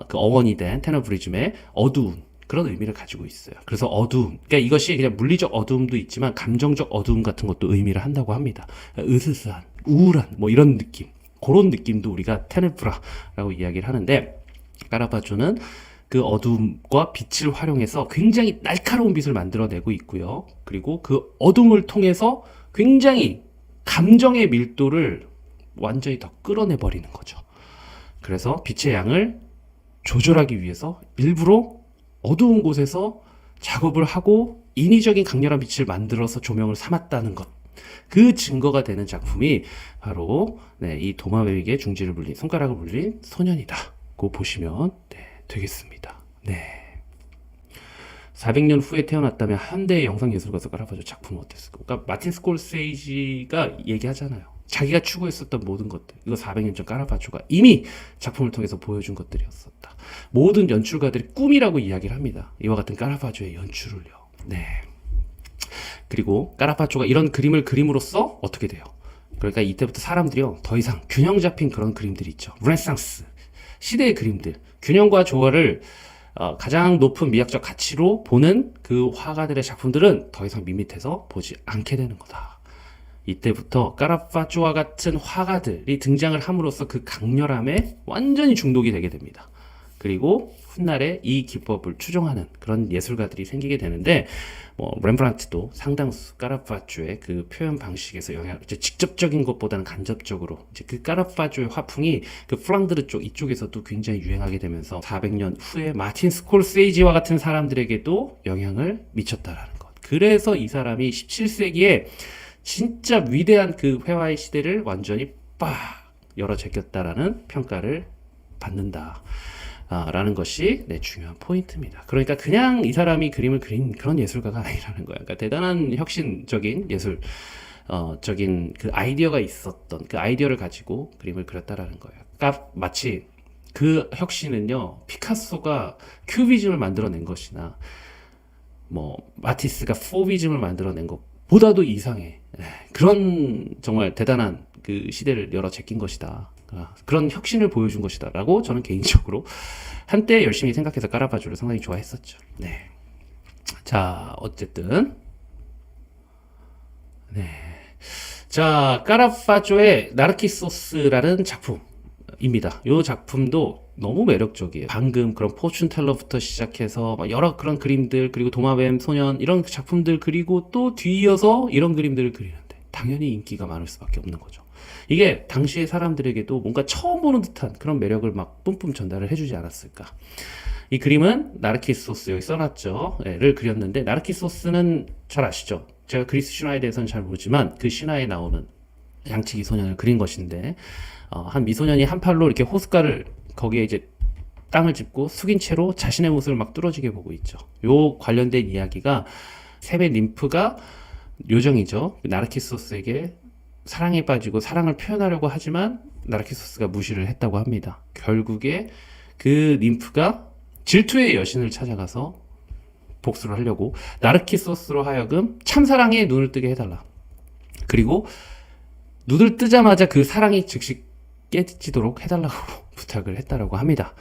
그 어원이 된 테너브리즘의 어두운 그런 의미를 가지고 있어요. 그래서 어두움, 그러니까 이것이 그냥 물리적 어두움도 있지만 감정적 어두움 같은 것도 의미를 한다고 합니다. 으스스한, 우울한 뭐 이런 느낌, 그런 느낌도 우리가 테네브라라고 이야기를 하는데, 까라파조는 그 어둠과 빛을 활용해서 굉장히 날카로운 빛을 만들어내고 있고요. 그리고 그 어둠을 통해서 굉장히 감정의 밀도를 완전히 더 끌어내버리는 거죠. 그래서 빛의 양을 조절하기 위해서 일부러 어두운 곳에서 작업을 하고 인위적인 강렬한 빛을 만들어서 조명을 삼았다는 것. 그 증거가 되는 작품이 바로 이 도마뱀에게 중지를 물린, 손가락을 물린 소년이다고 보시면 되겠습니다. 네. 400년 후에 태어났다면 현대의 영상예술가서 까라바조 작품은 어땠을까? 그러니까 마틴 스콜세이지가 얘기하잖아요. 자기가 추구했었던 모든 것들, 이거 400년 전 까라바조가 이미 작품을 통해서 보여준 것들이었었다. 모든 연출가들이 꿈이라고 이야기를 합니다. 이와 같은 까라바조의 연출을요. 네. 그리고 까라바조가 이런 그림을 그림으로써 어떻게 돼요? 그러니까 이때부터 사람들이요, 더 이상 균형 잡힌 그런 그림들이 있죠. 르네상스 시대의 그림들, 균형과 조화를 가장 높은 미학적 가치로 보는 그 화가들의 작품들은 더 이상 밋밋해서 보지 않게 되는 거다. 이때부터 까라바조와 같은 화가들이 등장을 함으로써 그 강렬함에 완전히 중독이 되게 됩니다. 그리고 훗날에 이 기법을 추종하는 그런 예술가들이 생기게 되는데, 렘브란트도 상당수 까라바조의 그 표현 방식에서 영향을, 이제 직접적인 것보다는 간접적으로 이제 그 까라바조의 화풍이 그 플랑드르 쪽 이쪽에서도 굉장히 유행하게 되면서 400년 후에 마틴 스콜세이지와 같은 사람들에게도 영향을 미쳤다라는 것. 그래서 이 사람이 17세기에 진짜 위대한 그 회화의 시대를 완전히 빡 열어 제꼈다라는 평가를 받는다. 라는 것이 중요한 포인트입니다. 그러니까 그냥 이 사람이 그림을 그린 그런 예술가가 아니라는 거야. 그러니까 대단한 혁신적인 예술, 적인 그 아이디어가 있었던 그 아이디어를 가지고 그림을 그렸다라는 거예요. 그러니까 마치 그 혁신은요, 피카소가 큐비즘을 만들어낸 것이나, 마티스가 포비즘을 만들어낸 것보다도 이상해. 그런 정말 대단한 그 시대를 열어 제낀 것이다. 그런 혁신을 보여준 것이다 라고 저는 개인적으로 한때 열심히 생각해서 까라바조를 상당히 좋아했었죠. 네. 자, 어쨌든 자, 까라바조의 나르키소스라는 작품입니다. 이 작품도 너무 매력적이에요. 방금 그런 포춘텔러부터 시작해서 여러 그런 그림들, 그리고 도마뱀 소년 이런 작품들 그리고 또 뒤이어서 이런 그림들을 그리는데 당연히 인기가 많을 수밖에 없는 거죠. 이게 당시의 사람들에게도 뭔가 처음 보는 듯한 그런 매력을 막 뿜뿜 전달을 해주지 않았을까. 이 그림은 나르키소스, 여기 써놨죠. 를 그렸는데, 나르키소스는 잘 아시죠? 제가 그리스 신화에 대해서는 잘 모르지만 그 신화에 나오는 양치기 소년을 그린 것인데, 한 미소년이 한 팔로 이렇게 호숫가를 거기에 이제 땅을 짚고 숙인 채로 자신의 모습을 막 뚫어지게 보고 있죠. 요 관련된 이야기가 세베 ним프가 요정이죠. 나르키소스에게 사랑에 빠지고 사랑을 표현하려고 하지만 나르키소스가 무시를 했다고 합니다. 결국에 그 ним프가 질투의 여신을 찾아가서 복수를 하려고 나르키소스로 하여금 참사랑에 눈을 뜨게 해달라. 그리고 눈을 뜨자마자 그 사랑이 즉시 깨지도록 해달라고 부탁을 했다라고 합니다.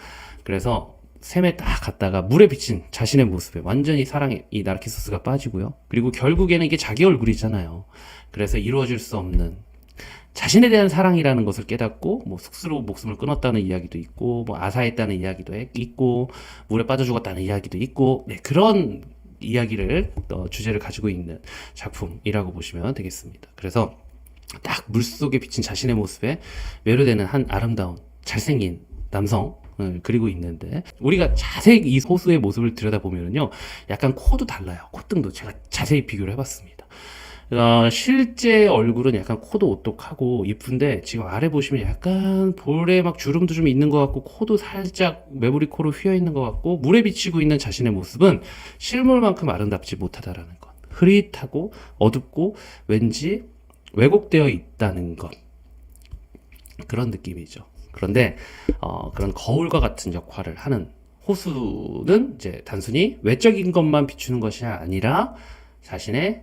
그래서 샘에 딱 갔다가 물에 비친 자신의 모습에 완전히 사랑에 이 나르키소스가 빠지고요. 그리고 결국에는 이게 자기 얼굴이잖아요. 그래서 이루어질 수 없는 자신에 대한 사랑이라는 것을 깨닫고 스스로 목숨을 끊었다는 이야기도 있고 아사했다는 이야기도 있고 물에 빠져 죽었다는 이야기도 있고 그런 이야기를 주제를 가지고 있는 작품이라고 보시면 되겠습니다. 그래서 딱 물속에 비친 자신의 모습에 매료되는 한 아름다운 잘생긴 남성 그리고 있는데, 우리가 자세히 이 호수의 모습을 들여다보면요, 약간 코도 달라요. 콧등도 제가 자세히 비교를 해봤습니다. 실제 얼굴은 약간 코도 오똑하고 이쁜데, 지금 아래 보시면 약간 볼에 막 주름도 좀 있는 것 같고, 코도 살짝 매부리 코로 휘어 있는 것 같고, 물에 비치고 있는 자신의 모습은 실물만큼 아름답지 못하다라는 것. 흐릿하고 어둡고 왠지 왜곡되어 있다는 것. 그런 느낌이죠. 그런데 그런 거울과 같은 역할을 하는 호수는 이제 단순히 외적인 것만 비추는 것이 아니라 자신의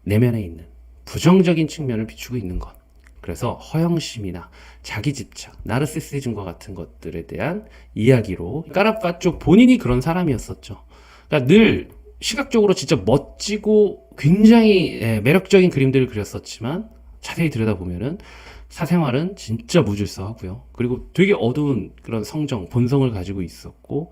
내면에 있는 부정적인 측면을 비추고 있는 것. 그래서 허영심이나 자기집착, 나르시시즘과 같은 것들에 대한 이야기로 까라바조 본인이 그런 사람이었었죠. 그러니까 늘 시각적으로 진짜 멋지고 굉장히 매력적인 그림들을 그렸었지만 자세히 들여다보면은 사생활은 진짜 무질서하고요. 그리고 되게 어두운 그런 성정, 본성을 가지고 있었고,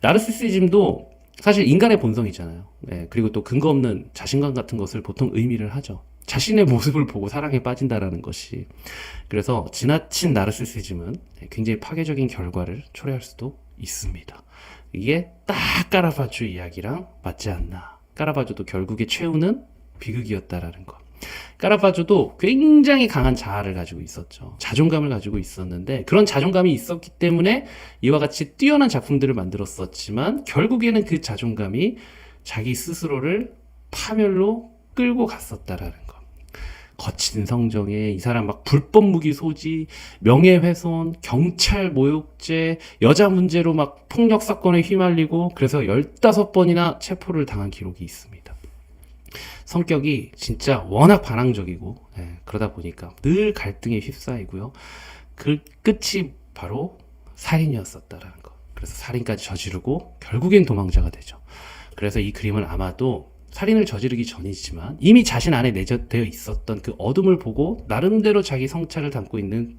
나르시시즘도 사실 인간의 본성이잖아요. 그리고 또 근거 없는 자신감 같은 것을 보통 의미를 하죠. 자신의 모습을 보고 사랑에 빠진다라는 것이. 그래서 지나친 나르시시즘은 굉장히 파괴적인 결과를 초래할 수도 있습니다. 이게 딱 까라바주 이야기랑 맞지 않나. 까라바주도 결국에 최후는 비극이었다라는 것. 까라바조도 굉장히 강한 자아를 가지고 있었죠. 자존감을 가지고 있었는데 그런 자존감이 있었기 때문에 이와 같이 뛰어난 작품들을 만들었었지만 결국에는 그 자존감이 자기 스스로를 파멸로 끌고 갔었다라는 것. 거친 성정에 이 사람 막 불법 무기 소지, 명예훼손, 경찰 모욕죄, 여자 문제로 막 폭력 사건에 휘말리고 그래서 15번이나 체포를 당한 기록이 있습니다. 성격이 진짜 워낙 반항적이고 그러다 보니까 늘 갈등에 휩싸이고요. 그 끝이 바로 살인이었었다라는 거. 그래서 살인까지 저지르고 결국엔 도망자가 되죠. 그래서 이 그림은 아마도 살인을 저지르기 전이지만 이미 자신 안에 내재되어 있었던 그 어둠을 보고 나름대로 자기 성찰을 담고 있는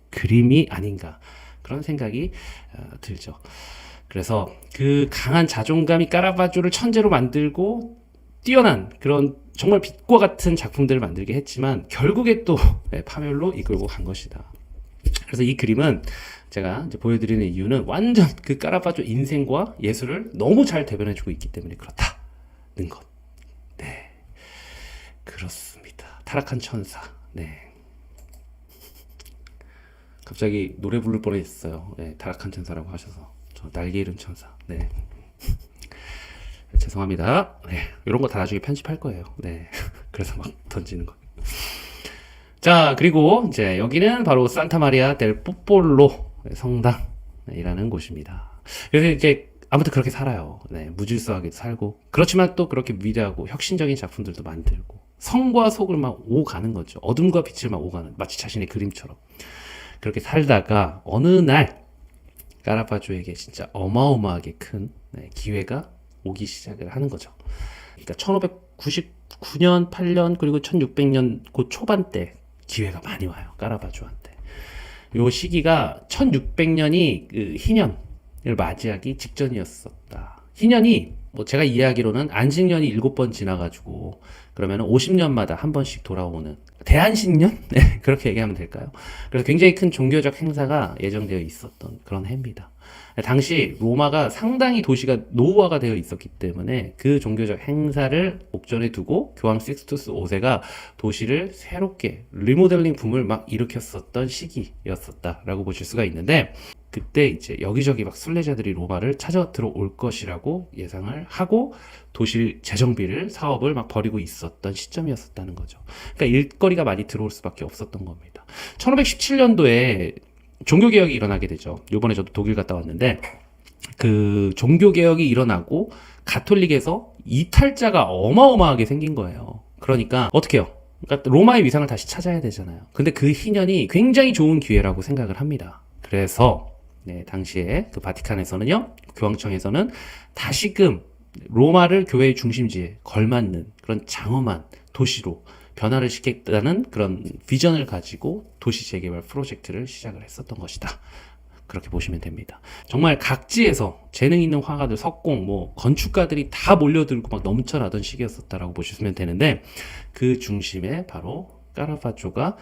그림이 아닌가 그런 생각이 들죠. 그래서 그 강한 자존감이 까라바조를 천재로 만들고 뛰어난 그런 정말 빛과 같은 작품들을 만들게 했지만 결국에 또 파멸로 이끌고 간 것이다. 그래서 이 그림은 제가 이제 보여드리는 이유는 완전 그 까라바조 인생과 예술을 너무 잘 대변해주고 있기 때문에 그렇다는 것. 네, 그렇습니다. 타락한 천사. 네. 갑자기 노래 부를 뻔했어요. 네, 타락한 천사라고 하셔서 저 날개 잃은 천사. 네. 죄송합니다. 네, 이런 거 다 나중에 편집할 거예요. 네, 그래서 막 던지는 거. 자, 그리고 이제 여기는 바로 산타마리아 델 뽀폴로 성당이라는 곳입니다. 그래서 이제 아무튼 그렇게 살아요. 네, 무질서하게 살고 그렇지만 또 그렇게 위대하고 혁신적인 작품들도 만들고 성과 속을 막 오가는 거죠. 어둠과 빛을 막 오가는 마치 자신의 그림처럼 그렇게 살다가 어느 날 까라바조에게 진짜 어마어마하게 큰 기회가 오기 시작을 하는 거죠. 그러니까 1599년, 8년 그리고 1600년 그 초반때 기회가 많이 와요. 까라바조한테. 요 시기가 1600년이 그 희년을 맞이하기 직전이었었다. 희년이 뭐 제가 이해하기로는 안식년이 7번 지나가지고 그러면 50년마다 한 번씩 돌아오는 대한신년? 네, 그렇게 얘기하면 될까요? 그래서 굉장히 큰 종교적 행사가 예정되어 있었던 그런 해입니다. 당시 로마가 상당히 도시가 노후화가 되어 있었기 때문에 그 종교적 행사를 목전에 두고 교황 식스투스 5세가 도시를 새롭게 리모델링 붐을 막 일으켰었던 시기였었다라고 보실 수가 있는데 그때 이제 여기저기 막 순례자들이 로마를 찾아 들어올 것이라고 예상을 하고 도시 재정비를 사업을 막 벌이고 있었던 시점이었었다는 거죠. 그러니까 일거리가 많이 들어올 수밖에 없었던 겁니다. 1517년도에 종교개혁이 일어나게 되죠. 요번에 저도 독일 갔다 왔는데 그 종교개혁이 일어나고 가톨릭에서 이탈자가 어마어마하게 생긴 거예요. 그러니까 어떻게 해요? 그러니까 로마의 위상을 다시 찾아야 되잖아요. 근데 그 희년이 굉장히 좋은 기회라고 생각을 합니다. 그래서 당시에 그 바티칸에서는요, 교황청에서는 다시금 로마를 교회의 중심지에 걸맞는 그런 장엄한 도시로 변화를 시키겠다는 그런 비전을 가지고 도시 재개발 프로젝트를 시작을 했었던 것이다. 그렇게 보시면 됩니다. 정말 각지에서 재능 있는 화가들, 석공, 뭐 건축가들이 다 몰려들고 막 넘쳐나던 시기였었다라고 보시면 되는데 그 중심에 바로 까라바조가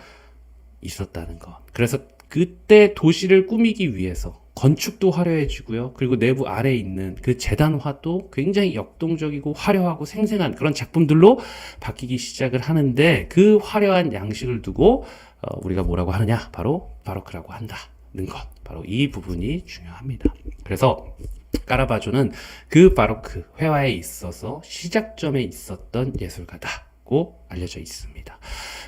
있었다는 것. 그래서 그때 도시를 꾸미기 위해서 건축도 화려해지고요. 그리고 내부 아래에 있는 그 재단화도 굉장히 역동적이고 화려하고 생생한 그런 작품들로 바뀌기 시작을 하는데 그 화려한 양식을 두고 우리가 뭐라고 하느냐? 바로 바로크라고 한다는 것. 바로 이 부분이 중요합니다. 그래서 까라바조는 그 바로크 회화에 있어서 시작점에 있었던 예술가다고 알려져 있습니다.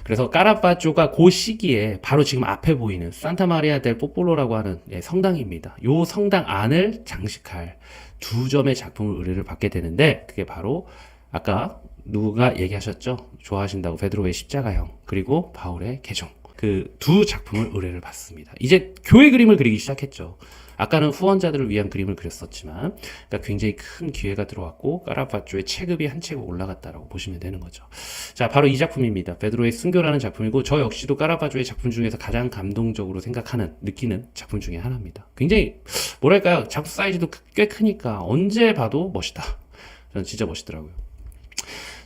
그래서 까라바조가 그 시기에 바로 지금 앞에 보이는 산타마리아 델 뽀폴로라고 하는 성당입니다. 이 성당 안을 장식할 두 점의 작품을 의뢰를 받게 되는데 그게 바로 아까 누가 얘기하셨죠? 좋아하신다고 베드로의 십자가형 그리고 바울의 개종 그 두 작품을 의뢰를 받습니다. 이제 교회 그림을 그리기 시작했죠. 아까는 후원자들을 위한 그림을 그렸었지만 그러니까 굉장히 큰 기회가 들어왔고 까라바조의 체급이 한 체급 올라갔다라고 보시면 되는 거죠. 자, 바로 이 작품입니다. 베드로의 순교라는 작품이고 저 역시도 까라바조의 작품 중에서 가장 감동적으로 생각하는 느끼는 작품 중에 하나입니다. 굉장히 뭐랄까요? 작품 사이즈도 꽤 크니까 언제 봐도 멋있다. 저는 진짜 멋있더라고요.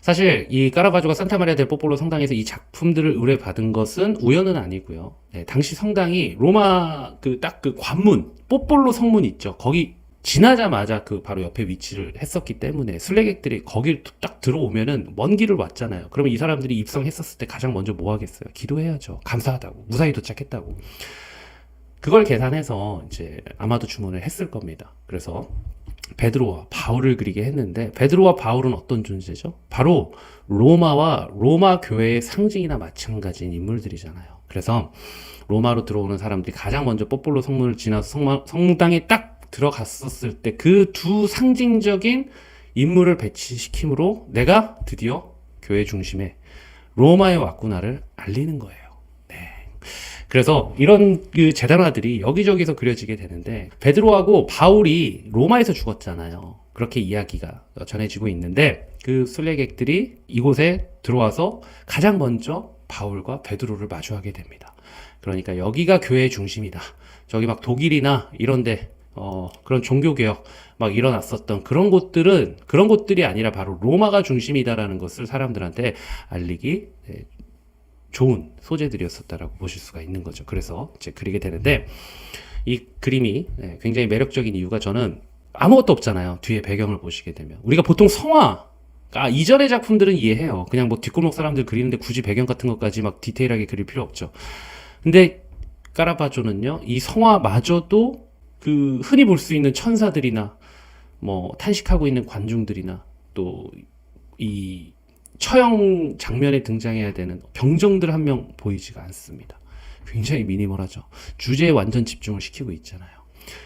사실 이 까라바조가 산타마리아 델 뽀폴로 성당에서 이 작품들을 의뢰받은 것은 우연은 아니고요. 네, 당시 성당이 로마 그 딱 그 관문 뽀폴로 성문 있죠. 거기 지나자마자 그 바로 옆에 위치를 했었기 때문에 순례객들이 거길 딱 들어오면은 먼 길을 왔잖아요. 그러면 이 사람들이 입성했었을 때 가장 먼저 뭐 하겠어요? 기도해야죠. 감사하다고. 무사히 도착했다고. 그걸 계산해서 이제 아마도 주문을 했을 겁니다. 그래서 베드로와 바울을 그리게 했는데 베드로와 바울은 어떤 존재죠? 바로 로마와 로마 교회의 상징이나 마찬가지인 인물들이잖아요. 그래서 로마로 들어오는 사람들이 가장 먼저 뽀폴로 성문을 지나서 성당에 딱 들어갔었을 때 그 두 상징적인 인물을 배치시킴으로 내가 드디어 교회 중심에 로마에 왔구나를 알리는 거예요. 네. 그래서 이런 그 재단화들이 여기저기서 그려지게 되는데 베드로하고 바울이 로마에서 죽었잖아요. 그렇게 이야기가 전해지고 있는데 그 순례객들이 이곳에 들어와서 가장 먼저 바울과 베드로를 마주하게 됩니다. 그러니까 여기가 교회의 중심이다. 저기 막 독일이나 이런데 그런 종교개혁 막 일어났었던 그런 곳들이 아니라 바로 로마가 중심이다라는 것을 사람들한테 알리기 좋은 소재들이었었다라고 보실 수가 있는 거죠. 그래서 이제 그리게 되는데 이 그림이 굉장히 매력적인 이유가 저는 아무것도 없잖아요. 뒤에 배경을 보시게 되면 우리가 보통 성화 이전의 작품들은 이해해요. 그냥 뭐 뒷골목 사람들 그리는데 굳이 배경 같은 것까지 막 디테일하게 그릴 필요 없죠. 근데 까라바조는요, 이 성화마저도 그 흔히 볼 수 있는 천사들이나 뭐 탄식하고 있는 관중들이나 또 이 처형 장면에 등장해야 되는 병정들 한 명 보이지가 않습니다. 굉장히 미니멀하죠. 주제에 완전 집중을 시키고 있잖아요.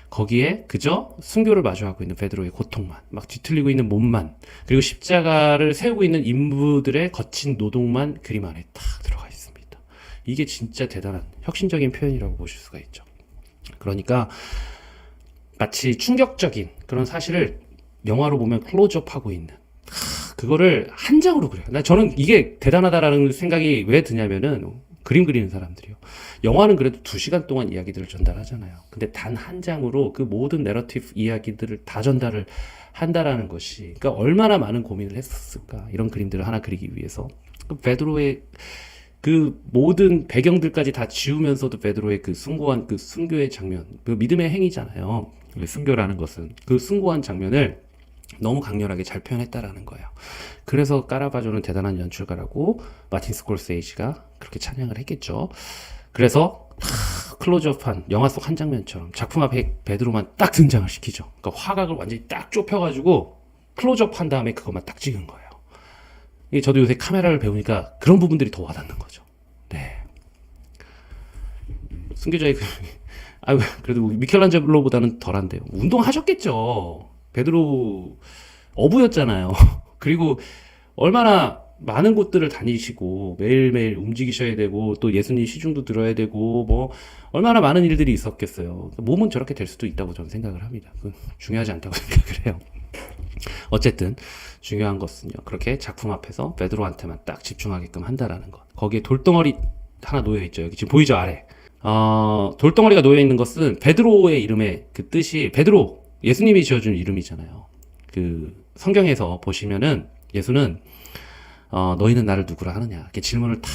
거기에 그저 순교를 마주하고 있는 베드로의 고통만, 막 뒤틀리고 있는 몸만, 그리고 십자가를 세우고 있는 인부들의 거친 노동만 그림 안에 딱 들어가 있습니다. 이게 진짜 대단한 혁신적인 표현이라고 보실 수가 있죠. 그러니까 마치 충격적인 그런 사실을 영화로 보면 클로즈업하고 있는 그거를 한 장으로 그려요. 저는 이게 대단하다라는 생각이 왜 드냐면은 그림 그리는 사람들이요. 영화는 그래도 2시간 동안 이야기들을 전달하잖아요. 근데 단 한 장으로 그 모든 내러티브 이야기들을 다 전달을 한다라는 것이 그러니까 얼마나 많은 고민을 했었을까. 이런 그림들을 하나 그리기 위해서. 그 베드로의 그 모든 배경들까지 다 지우면서도 베드로의 그 숭고한 그 순교의 장면, 그 믿음의 행위잖아요. 순교라는 것은 그 숭고한 장면을 너무 강렬하게 잘 표현했다라는 거예요. 그래서 까라바조는 대단한 연출가라고 마틴 스콜세이지가 그렇게 찬양을 했겠죠. 그래서 클로즈업한 영화 속 한 장면처럼 작품 앞에 베드로만 딱 등장을 시키죠. 그러니까 화각을 완전히 딱 좁혀가지고 클로즈업한 다음에 그것만 딱 찍은 거예요. 저도 요새 카메라를 배우니까 그런 부분들이 더 와닿는 거죠. 네. 순교자의 그래도 미켈란젤로보다는 덜한데요. 운동하셨겠죠. 베드로 어부였잖아요. 그리고 얼마나 많은 곳들을 다니시고 매일매일 움직이셔야 되고 또 예수님 시중도 들어야 되고 뭐 얼마나 많은 일들이 있었겠어요. 몸은 저렇게 될 수도 있다고 저는 생각을 합니다. 그건 중요하지 않다고 생각을 해요. 어쨌든 중요한 것은요. 그렇게 작품 앞에서 베드로한테만 딱 집중하게끔 한다라는 것. 거기에 돌덩어리 하나 놓여 있죠. 여기 지금 보이죠, 아래. 돌덩어리가 놓여 있는 것은 베드로의 이름의 그 뜻이 베드로 예수님이 지어준 이름이잖아요. 그 성경에서 보시면은 예수는 너희는 나를 누구라 하느냐 이렇게 질문을 탁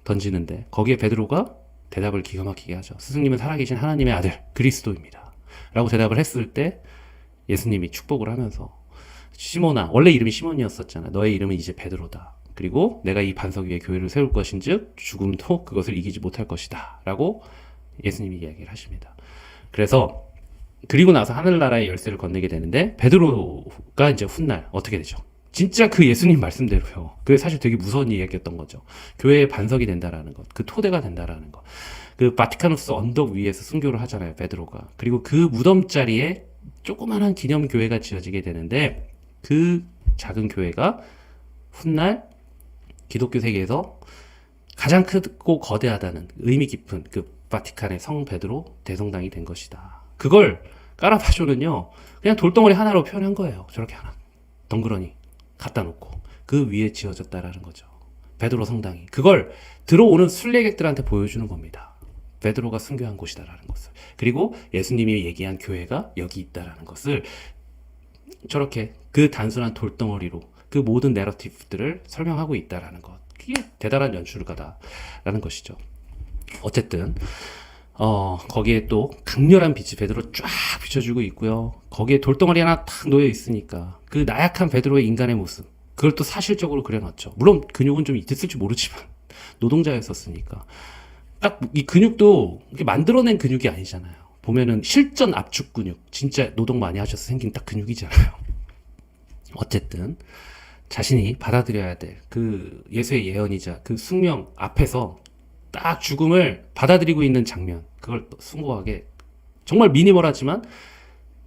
던지는데 거기에 베드로가 대답을 기가 막히게 하죠. 스승님은 살아계신 하나님의 아들 그리스도입니다. 라고 대답을 했을 때 예수님이 축복을 하면서 시몬아, 원래 이름이 시몬이었었잖아. 너의 이름은 이제 베드로다. 그리고 내가 이 반석 위에 교회를 세울 것인즉 죽음도 그것을 이기지 못할 것이다. 라고 예수님이 이야기를 하십니다. 그리고 나서 하늘나라의 열쇠를 건네게 되는데 베드로가 이제 훗날 어떻게 되죠? 진짜 그 예수님 말씀대로요. 그게 사실 되게 무서운 이야기였던 거죠. 교회의 반석이 된다라는 것, 그 토대가 된다라는 것. 그 바티카누스 언덕 위에서 순교를 하잖아요, 베드로가. 그리고 그 무덤 자리에 조그만한 기념 교회가 지어지게 되는데 그 작은 교회가 훗날 기독교 세계에서 가장 크고 거대하다는 의미 깊은 그 바티칸의 성 베드로 대성당이 된 것이다. 그걸 까라바조는요 그냥 돌덩어리 하나로 표현한 거예요. 저렇게 하나 덩그러니 갖다 놓고 그 위에 지어졌다라는 거죠. 베드로 성당이. 그걸 들어오는 순례객들한테 보여주는 겁니다. 베드로가 순교한 곳이다라는 것을. 그리고 예수님이 얘기한 교회가 여기 있다라는 것을 저렇게 그 단순한 돌덩어리로 그 모든 내러티브들을 설명하고 있다라는 것. 그게 대단한 연출가다라는 것이죠. 어쨌든 거기에 또 강렬한 빛이 베드로 쫙 비춰주고 있고요. 거기에 돌덩어리 하나 탁 놓여 있으니까 그 나약한 베드로의 인간의 모습, 그걸 또 사실적으로 그려놨죠. 물론 근육은 좀 있을지 모르지만 노동자였었으니까. 딱 이 근육도 이렇게 만들어낸 근육이 아니잖아요. 보면은 실전 압축 근육, 진짜 노동 많이 하셔서 생긴 딱 근육이잖아요. 어쨌든 자신이 받아들여야 될 그 예수의 예언이자 그 숙명 앞에서 딱 죽음을 받아들이고 있는 장면, 그걸 또 숭고하게 정말 미니멀하지만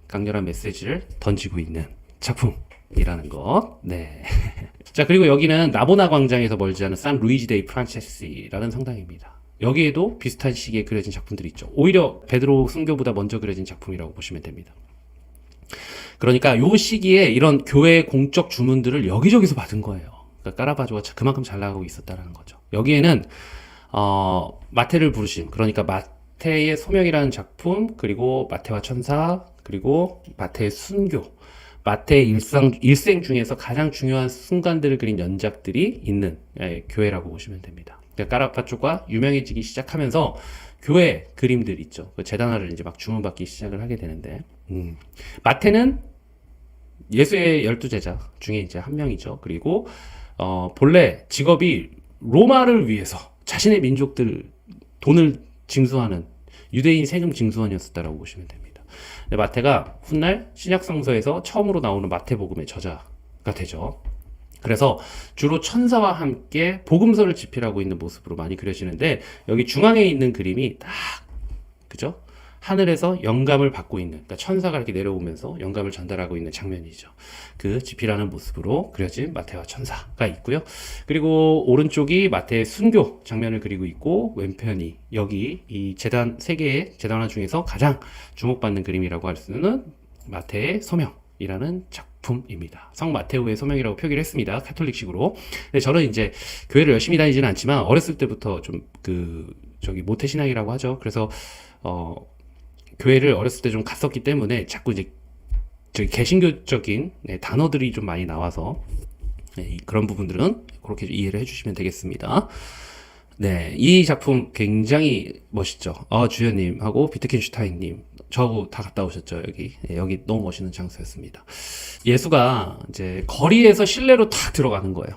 강렬한 메시지를 던지고 있는 작품이라는 것. 네. 자, 그리고 여기는 나보나 광장에서 멀지 않은 산 루이지 데이 프란체시라는 성당입니다. 여기에도 비슷한 시기에 그려진 작품들이 있죠. 오히려 베드로 순교보다 먼저 그려진 작품이라고 보시면 됩니다. 그러니까 요 시기에 이런 교회 공적 주문들을 여기저기서 받은 거예요. 그러니까 까라바조가 그만큼 잘 나가고 있었다는 거죠. 여기에는 마태를 부르신, 그러니까 마태의 소명이라는 작품, 그리고 마태와 천사, 그리고 마태의 순교, 마태의 일생 중에서 가장 중요한 순간들을 그린 연작들이 있는 교회라고 보시면 됩니다. 그러니까 까라바조가 유명해지기 시작하면서 교회 그림들 있죠. 그 재단화를 이제 막 주문받기 시작을 하게 되는데, 마태는 예수의 12제자 중에 이제 한 명이죠. 그리고 본래 직업이 로마를 위해서 자신의 민족들 돈을 징수하는 유대인 세금 징수원이었다라고 보시면 됩니다. 근데 마태가 훗날 신약성서에서 처음으로 나오는 마태복음의 저자가 되죠. 그래서 주로 천사와 함께 복음서를 집필하고 있는 모습으로 많이 그려지는데, 여기 중앙에 있는 그림이 딱 그죠? 하늘에서 영감을 받고 있는, 그러니까 천사가 이렇게 내려오면서 영감을 전달하고 있는 장면이죠. 그 집필하는 모습으로 그려진 마태와 천사가 있고요. 그리고 오른쪽이 마태의 순교 장면을 그리고 있고, 왼편이 여기 이 재단, 세 개의 재단화 중에서 가장 주목받는 그림이라고 할 수 있는 마태의 소명이라는 작품입니다. 성 마테오의 소명이라고 표기를 했습니다. 카톨릭식으로. 근데 저는 이제 교회를 열심히 다니지는 않지만 어렸을 때부터 좀 모태 신앙이라고 하죠. 그래서 교회를 어렸을 때 좀 갔었기 때문에 자꾸 이제 개신교적인 단어들이 좀 많이 나와서 그런 부분들은 그렇게 이해를 해주시면 되겠습니다. 네, 이 작품 굉장히 멋있죠. 주연님하고 비트겐슈타인님, 저하고 다 갔다 오셨죠, 여기. 네, 여기 너무 멋있는 장소였습니다. 예수가 이제 거리에서 실내로 탁 들어가는 거예요.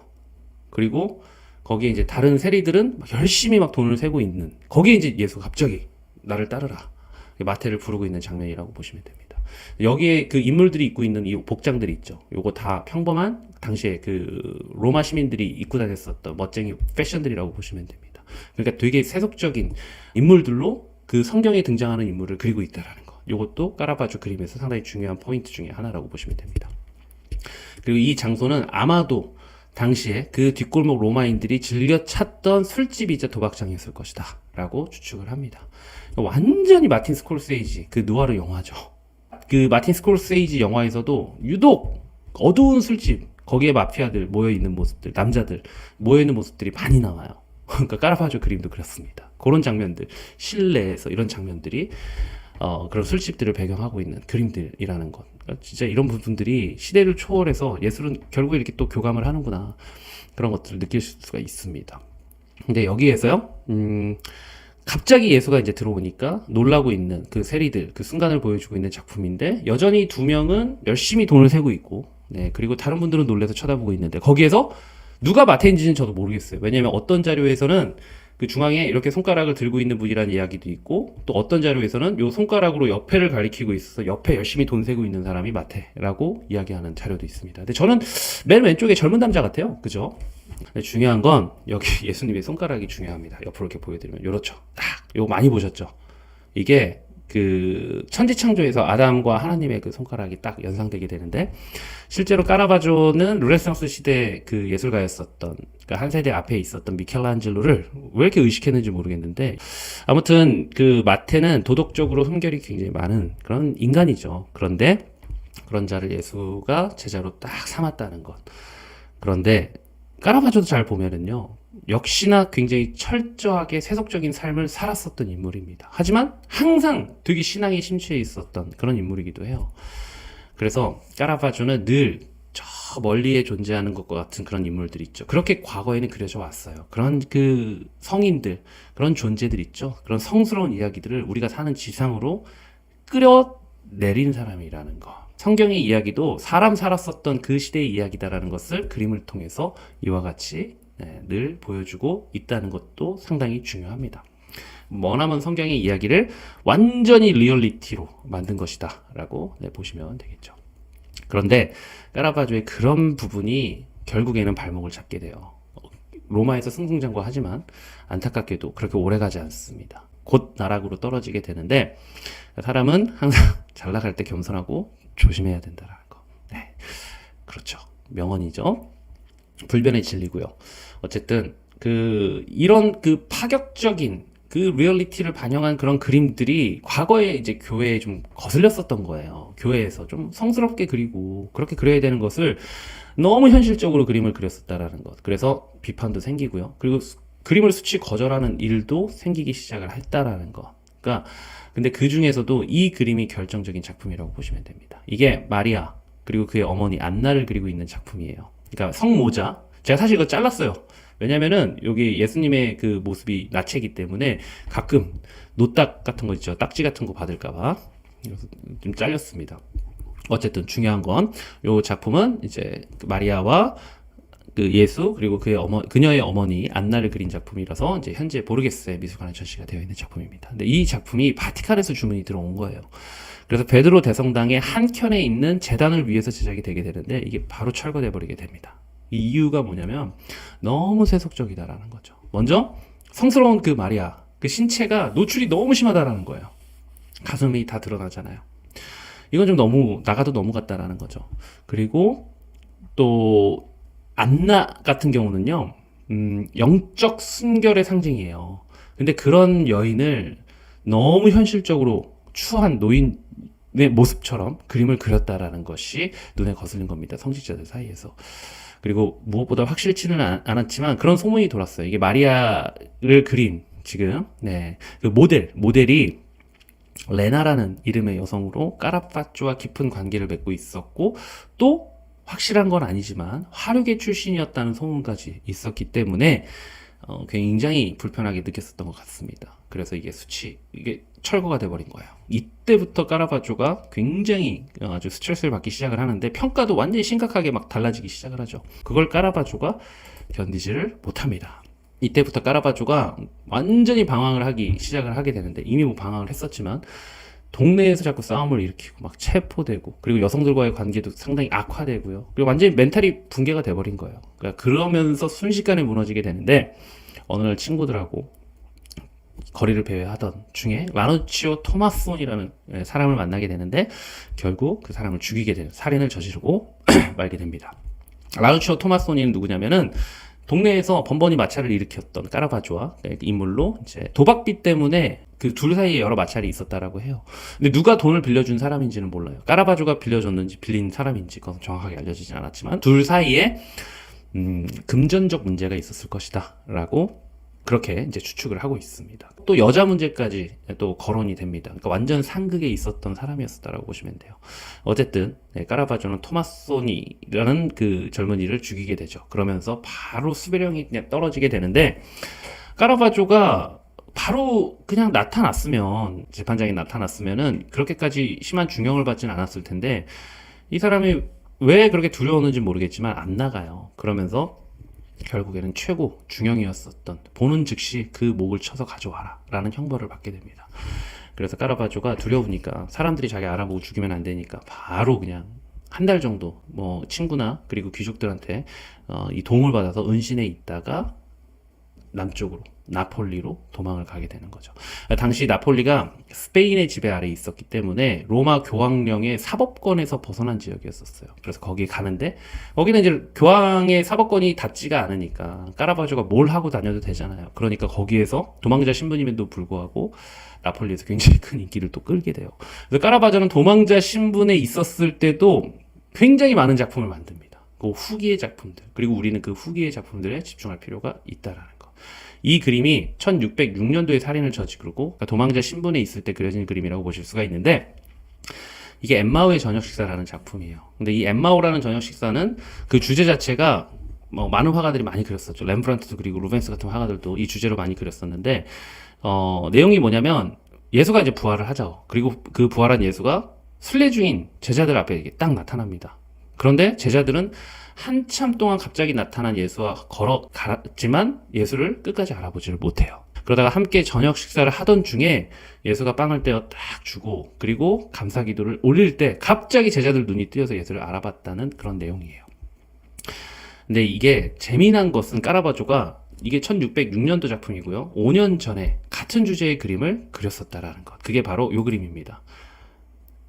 그리고 거기에 이제 다른 세리들은 열심히 막 돈을 세고 있는, 거기에 이제 예수가 갑자기 나를 따르라, 마태를 부르고 있는 장면이라고 보시면 됩니다. 여기에 그 인물들이 입고 있는 이 복장들이 있죠. 요거 다 평범한 당시에 그 로마 시민들이 입고 다녔었던 멋쟁이 패션들이라고 보시면 됩니다. 그러니까 되게 세속적인 인물들로 그 성경에 등장하는 인물을 그리고 있다라는 거. 요것도 까라바조 그림에서 상당히 중요한 포인트 중에 하나라고 보시면 됩니다. 그리고 이 장소는 아마도 당시에 그 뒷골목 로마인들이 즐겨 찾던 술집이자 도박장이었을 것이다 라고 추측을 합니다. 완전히 마틴 스콜세이지 그 누아르 영화죠. 그 마틴 스콜세이지 영화에서도 유독 어두운 술집, 거기에 마피아들 모여있는 모습들, 남자들 모여있는 모습들이 많이 나와요. 그러니까 까라바조 그림도 그렇습니다. 그런 장면들, 실내에서 이런 장면들이 그런 술집들을 배경하고 있는 그림들이라는 것. 그러니까 진짜 이런 부분들이 시대를 초월해서 예술은 결국에 이렇게 또 교감을 하는구나, 그런 것들을 느낄 수가 있습니다. 근데 여기에서요, 갑자기 예수가 이제 들어오니까 놀라고 있는 그 세리들, 그 순간을 보여주고 있는 작품인데, 여전히 두 명은 열심히 돈을 세고 있고, 네, 그리고 다른 분들은 놀라서 쳐다보고 있는데, 거기에서 누가 마태인지는 저도 모르겠어요. 왜냐면 어떤 자료에서는 그 중앙에 이렇게 손가락을 들고 있는 분이라는 이야기도 있고, 또 어떤 자료에서는 요 손가락으로 옆에를 가리키고 있어서 옆에 열심히 돈 세고 있는 사람이 마태라고 이야기하는 자료도 있습니다. 근데 저는 맨 왼쪽에 젊은 남자 같아요. 그죠? 중요한 건 여기 예수님의 손가락이 중요합니다. 옆으로 이렇게 보여드리면 요렇죠. 딱 요거 많이 보셨죠? 이게 그 천지창조에서 아담과 하나님의 그 손가락이 딱 연상되게 되는데, 실제로 까라바조는 르네상스 시대 그 예술가였었던, 그러니까 한 세대 앞에 있었던 미켈란젤로를 왜 이렇게 의식했는지 모르겠는데, 아무튼 그 마태는 도덕적으로 흠결이 굉장히 많은 그런 인간이죠. 그런데 그런 자를 예수가 제자로 딱 삼았다는 것. 그런데 까라바조도 잘 보면은요, 역시나 굉장히 철저하게 세속적인 삶을 살았었던 인물입니다. 하지만 항상 되게 신앙에 심취해 있었던 그런 인물이기도 해요. 그래서 까라바조는 늘 저 저 멀리에 존재하는 것과 같은 그런 인물들 있죠. 그렇게 과거에는 그려져 왔어요. 그런 그 성인들, 그런 존재들 있죠. 그런 성스러운 이야기들을 우리가 사는 지상으로 끌어내린 사람이라는 거. 성경의 이야기도 사람 살았었던 그 시대의 이야기다라는 것을 그림을 통해서 이와 같이 늘 보여주고 있다는 것도 상당히 중요합니다. 머나먼 성경의 이야기를 완전히 리얼리티로 만든 것이다 라고 보시면 되겠죠. 그런데 까라바조의 그런 부분이 결국에는 발목을 잡게 돼요. 로마에서 승승장구하지만 안타깝게도 그렇게 오래가지 않습니다. 곧 나락으로 떨어지게 되는데 사람은 항상 잘 나갈 때 겸손하고 조심해야 된다라는 거. 네, 그렇죠. 명언이죠. 불변의 진리고요. 어쨌든 이런 파격적인 그 리얼리티를 반영한 그런 그림들이 과거에 이제 교회에 좀 거슬렸었던 거예요. 교회에서 좀 성스럽게 그리고 그렇게 그려야 되는 것을 너무 현실적으로 그림을 그렸었다라는 것. 그래서 비판도 생기고요. 그리고 그림을 수치 거절하는 일도 생기기 시작을 했다라는 것. 그러니까 근데 그 중에서도 이 그림이 결정적인 작품이라고 보시면 됩니다. 이게 마리아 그리고 그의 어머니 안나를 그리고 있는 작품이에요. 그러니까 성모자. 제가 사실 이거 잘랐어요. 왜냐면은 여기 예수님의 그 모습이 나체이기 때문에 가끔 노딱 같은 거 있죠. 딱지 같은 거 받을까봐. 그래서 좀 잘렸습니다. 어쨌든 중요한 건 요 작품은 이제 마리아와 그 예수 그리고 그녀의 어머니 안나를 그린 작품이라서 이제 현재 보르게스의 미술관에 전시가 되어 있는 작품입니다. 근데 이 작품이 바티칸에서 주문이 들어온 거예요. 그래서 베드로 대성당의 한 켠에 있는 제단을 위해서 제작이 되게 되는데 이게 바로 철거돼 버리게 됩니다. 이 이유가 뭐냐면 너무 세속적이다라는 거죠. 먼저 성스러운 그 마리아 그 신체가 노출이 너무 심하다라는 거예요. 가슴이 다 드러나잖아요. 이건 좀 너무 나가도 너무 같다라는 거죠. 그리고 또 안나 같은 경우는요, 영적 순결의 상징이에요. 근데 그런 여인을 너무 현실적으로 추한 노인의 모습처럼 그림을 그렸다라는 것이 눈에 거슬린 겁니다. 성직자들 사이에서. 그리고 무엇보다 확실치는 않았지만 그런 소문이 돌았어요. 이게 마리아를 그린 지금 그 모델이 레나라는 이름의 여성으로 까라파초와 깊은 관계를 맺고 있었고 또 확실한 건 아니지만 화류계 출신이었다는 소문까지 있었기 때문에 굉장히 불편하게 느꼈었던 것 같습니다. 그래서 이게 철거가 돼버린 거예요. 이때부터 까라바조가 굉장히 아주 스트레스를 받기 시작을 하는데 평가도 완전히 심각하게 막 달라지기 시작을 하죠. 그걸 까라바조가 견디지를 못합니다. 이때부터 까라바조가 완전히 방황을 하기 시작을 하게 되는데 이미 뭐 방황을 했었지만 동네에서 자꾸 싸움을 일으키고 막 체포되고 그리고 여성들과의 관계도 상당히 악화되고요. 그리고 완전히 멘탈이 붕괴가 돼버린 거예요. 그러면서 순식간에 무너지게 되는데 어느 날 친구들하고 거리를 배회하던 중에 라누치오 토마손이라는 사람을 만나게 되는데 결국 그 사람을 죽이게 되는 살인을 저지르고 말게 됩니다. 라누치오 토마손이 누구냐면은 동네에서 번번이 마찰을 일으켰던 까라바조와 인물로 이제 도박비 때문에 그 둘 사이에 여러 마찰이 있었다라고 해요. 근데 누가 돈을 빌려준 사람인지는 몰라요. 까라바조가 빌려줬는지 빌린 사람인지 그건 정확하게 알려지진 않았지만 둘 사이에 금전적 문제가 있었을 것이다라고 그렇게 이제 추측을 하고 있습니다. 또 여자 문제까지 또 거론이 됩니다. 그러니까 완전 상극에 있었던 사람이었다라고 보시면 돼요. 어쨌든 까라바조는 토마소니라는 그 젊은이를 죽이게 되죠. 그러면서 바로 수배령이 그냥 떨어지게 되는데 까라바조가 바로 그냥 나타났으면 재판장이 나타났으면은 그렇게까지 심한 중형을 받지는 않았을 텐데 이 사람이 왜 그렇게 두려웠는지 모르겠지만 안 나가요. 그러면서 결국에는 최고 중형이었었던 보는 즉시 그 목을 쳐서 가져와라 라는 형벌을 받게 됩니다. 그래서 까라바조가 두려우니까 사람들이 자기 알아보고 죽이면 안 되니까 바로 그냥 한 달 정도 뭐 친구나 그리고 귀족들한테 이 도움을 받아서 은신해 있다가 남쪽으로 나폴리로 도망을 가게 되는 거죠. 당시 나폴리가 스페인의 지배 아래에 있었기 때문에 로마 교황령의 사법권에서 벗어난 지역이었었어요. 그래서 거기 가는데 거기는 이제 교황의 사법권이 닿지가 않으니까 까라바조가 뭘 하고 다녀도 되잖아요. 그러니까 거기에서 도망자 신분임에도 불구하고 나폴리에서 굉장히 큰 인기를 또 끌게 돼요. 그래서 까라바조는 도망자 신분에 있었을 때도 굉장히 많은 작품을 만듭니다. 그 후기의 작품들 그리고 우리는 그 후기의 작품들에 집중할 필요가 있다라는 거. 이 그림이 1606년도에 살인을 저지르고 그러니까 도망자 신분에 있을 때 그려진 그림이라고 보실 수가 있는데 이게 엠마오의 저녁 식사라는 작품이에요. 근데 이 엠마오라는 저녁 식사는 그 주제 자체가 뭐 많은 화가들이 많이 그렸었죠. 렘브란트도 그리고 루벤스 같은 화가들도 이 주제로 많이 그렸었는데 내용이 뭐냐면 예수가 이제 부활을 하죠. 그리고 그 부활한 예수가 순례 중인 제자들 앞에 이게 딱 나타납니다. 그런데 제자들은 한참 동안 갑자기 나타난 예수와 걸어갔지만 예수를 끝까지 알아보지를 못해요. 그러다가 함께 저녁 식사를 하던 중에 예수가 빵을 떼어 딱 주고 그리고 감사 기도를 올릴 때 갑자기 제자들 눈이 뜨여서 예수를 알아봤다는 그런 내용이에요. 근데 이게 재미난 것은 까라바조가 이게 1606년도 작품이고요. 5년 전에 같은 주제의 그림을 그렸었다라는 것. 그게 바로 이 그림입니다.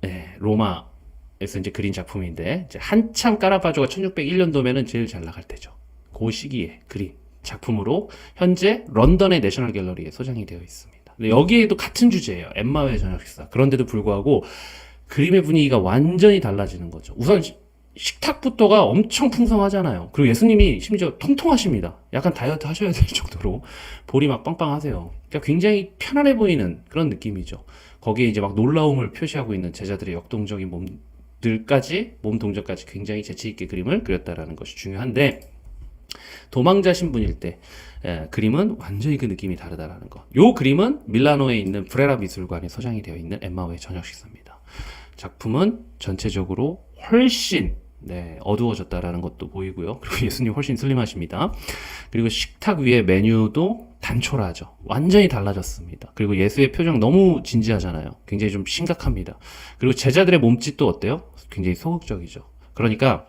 네, 로마에서 이제 그린 작품인데 이제 한참 까라바조가 1601년도면은 제일 잘 나갈 때죠. 그 시기에 그린 작품으로 현재 런던의 내셔널 갤러리에 소장이 되어 있습니다. 근데 여기에도 같은 주제예요. 엠마오의 저녁 식사. 그런데도 불구하고 그림의 분위기가 완전히 달라지는 거죠. 우선 식탁부터가 엄청 풍성하잖아요. 그리고 예수님이 심지어 통통하십니다. 약간 다이어트 하셔야 될 정도로 볼이 막 빵빵하세요. 그러니까 굉장히 편안해 보이는 그런 느낌이죠. 거기에 이제 막 놀라움을 표시하고 있는 제자들의 역동적인 몸 동작까지 굉장히 재치 있게 그림을 그렸다라는 것이 중요한데 도망자 신분일 때 그림은 완전히 그 느낌이 다르다라는 것. 요 그림은 밀라노에 있는 브레라 미술관에 소장이 되어 있는 엠마오의 저녁 식사입니다. 작품은 전체적으로 훨씬 어두워졌다라는 것도 보이고요. 그리고 예수님 훨씬 슬림하십니다. 그리고 식탁 위에 메뉴도 단촐하죠. 완전히 달라졌습니다. 그리고 예수의 표정 너무 진지하잖아요. 굉장히 좀 심각합니다. 그리고 제자들의 몸짓도 어때요? 굉장히 소극적이죠. 그러니까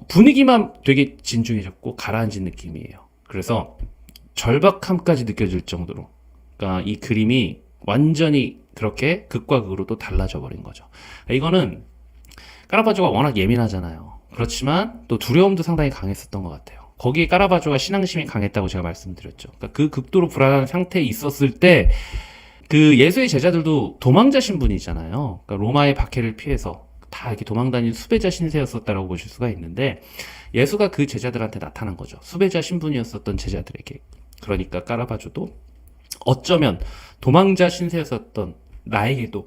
분위기만 되게 진중해졌고 가라앉은 느낌이에요. 그래서 절박함까지 느껴질 정도로 그러니까 이 그림이 완전히 그렇게 극과 극으로 또 달라져 버린 거죠. 이거는 까라바조가 워낙 예민하잖아요. 그렇지만 또 두려움도 상당히 강했었던 것 같아요. 거기에 까라바조가 신앙심이 강했다고 제가 말씀드렸죠. 그러니까 그 극도로 불안한 상태에 있었을 때 그 예수의 제자들도 도망자 신분이잖아요. 그러니까 로마의 박해를 피해서 다 이렇게 도망다니는 수배자 신세였었다라고 보실 수가 있는데 예수가 그 제자들한테 나타난 거죠. 수배자 신분이었었던 제자들에게. 그러니까 까라바조도 어쩌면 도망자 신세였었던 나에게도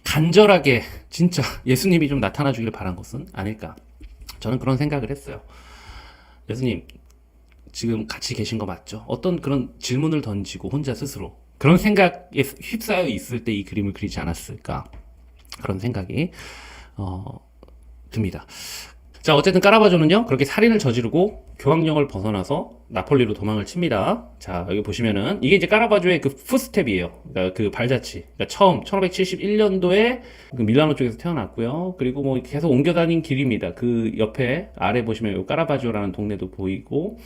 간절하게 진짜 예수님이 좀 나타나 주기를 바란 것은 아닐까. 저는 그런 생각을 했어요. 예수님, 지금 같이 계신 거 맞죠? 어떤 그런 질문을 던지고 혼자 스스로 그런 생각에 휩싸여 있을 때 이 그림을 그리지 않았을까. 그런 생각이 듭니다. 자, 어쨌든 까라바조는요, 그렇게 살인을 저지르고 교황령을 벗어나서 나폴리로 도망을 칩니다. 자, 여기 보시면은, 이게 이제 까라바조의 그 풋스텝이에요. 그러니까 그 발자취. 그러니까 처음, 1571년도에 그 밀라노 쪽에서 태어났고요. 그리고 뭐 계속 옮겨 다닌 길입니다. 그 옆에, 아래 보시면 요 까라바조라는 동네도 보이고,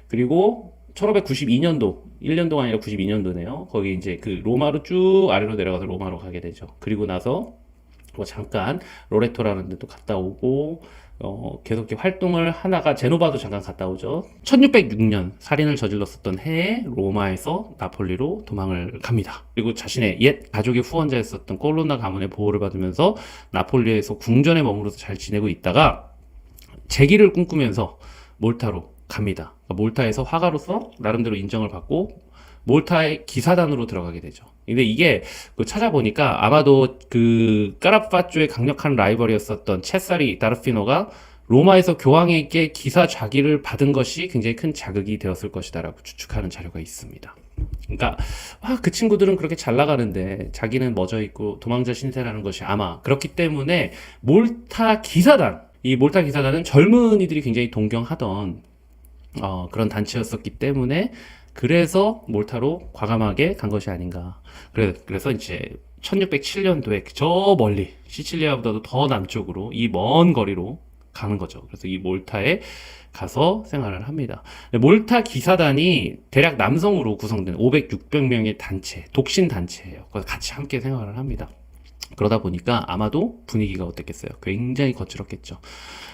그리고 1592년도, 1년도가 아니라 92년도네요. 거기 이제 그 로마로 쭉 아래로 내려가서 로마로 가게 되죠. 그리고 나서 뭐 잠깐 로레토라는 데도 갔다 오고, 계속 이렇게 활동을 하다가 제노바도 잠깐 갔다 오죠. 1606년 살인을 저질렀었던 해에 로마에서 나폴리로 도망을 갑니다. 그리고 자신의 옛 가족의 후원자였었던 콜로나 가문의 보호를 받으면서 나폴리에서 궁전에 머무르서 잘 지내고 있다가 재기를 꿈꾸면서 몰타로 갑니다. 그러니까 몰타에서 화가로서 나름대로 인정을 받고 몰타의 기사단으로 들어가게 되죠. 근데 이게 찾아보니까 아마도 그 까라파조의 강력한 라이벌이었었던 체사리 다르피노가 로마에서 교황에게 기사 좌기를 받은 것이 굉장히 큰 자극이 되었을 것이다라고 추측하는 자료가 있습니다. 그러니까 그 친구들은 그렇게 잘 나가는데 자기는 멎어 있고 도망자 신세라는 것이 아마 그렇기 때문에 몰타 기사단, 이 몰타 기사단은 젊은이들이 굉장히 동경하던 그런 단체였었기 때문에 그래서 몰타로 과감하게 간 것이 아닌가. 그래서 이제 1607년도에 저 멀리 시칠리아보다도 더 남쪽으로 이 먼 거리로 가는 거죠. 그래서 이 몰타에 가서 생활을 합니다. 몰타 기사단이 대략 남성으로 구성된 500, 600명의 단체, 독신 단체예요. 그래서 같이 함께 생활을 합니다. 그러다 보니까 아마도 분위기가 어땠겠어요? 굉장히 거칠었겠죠.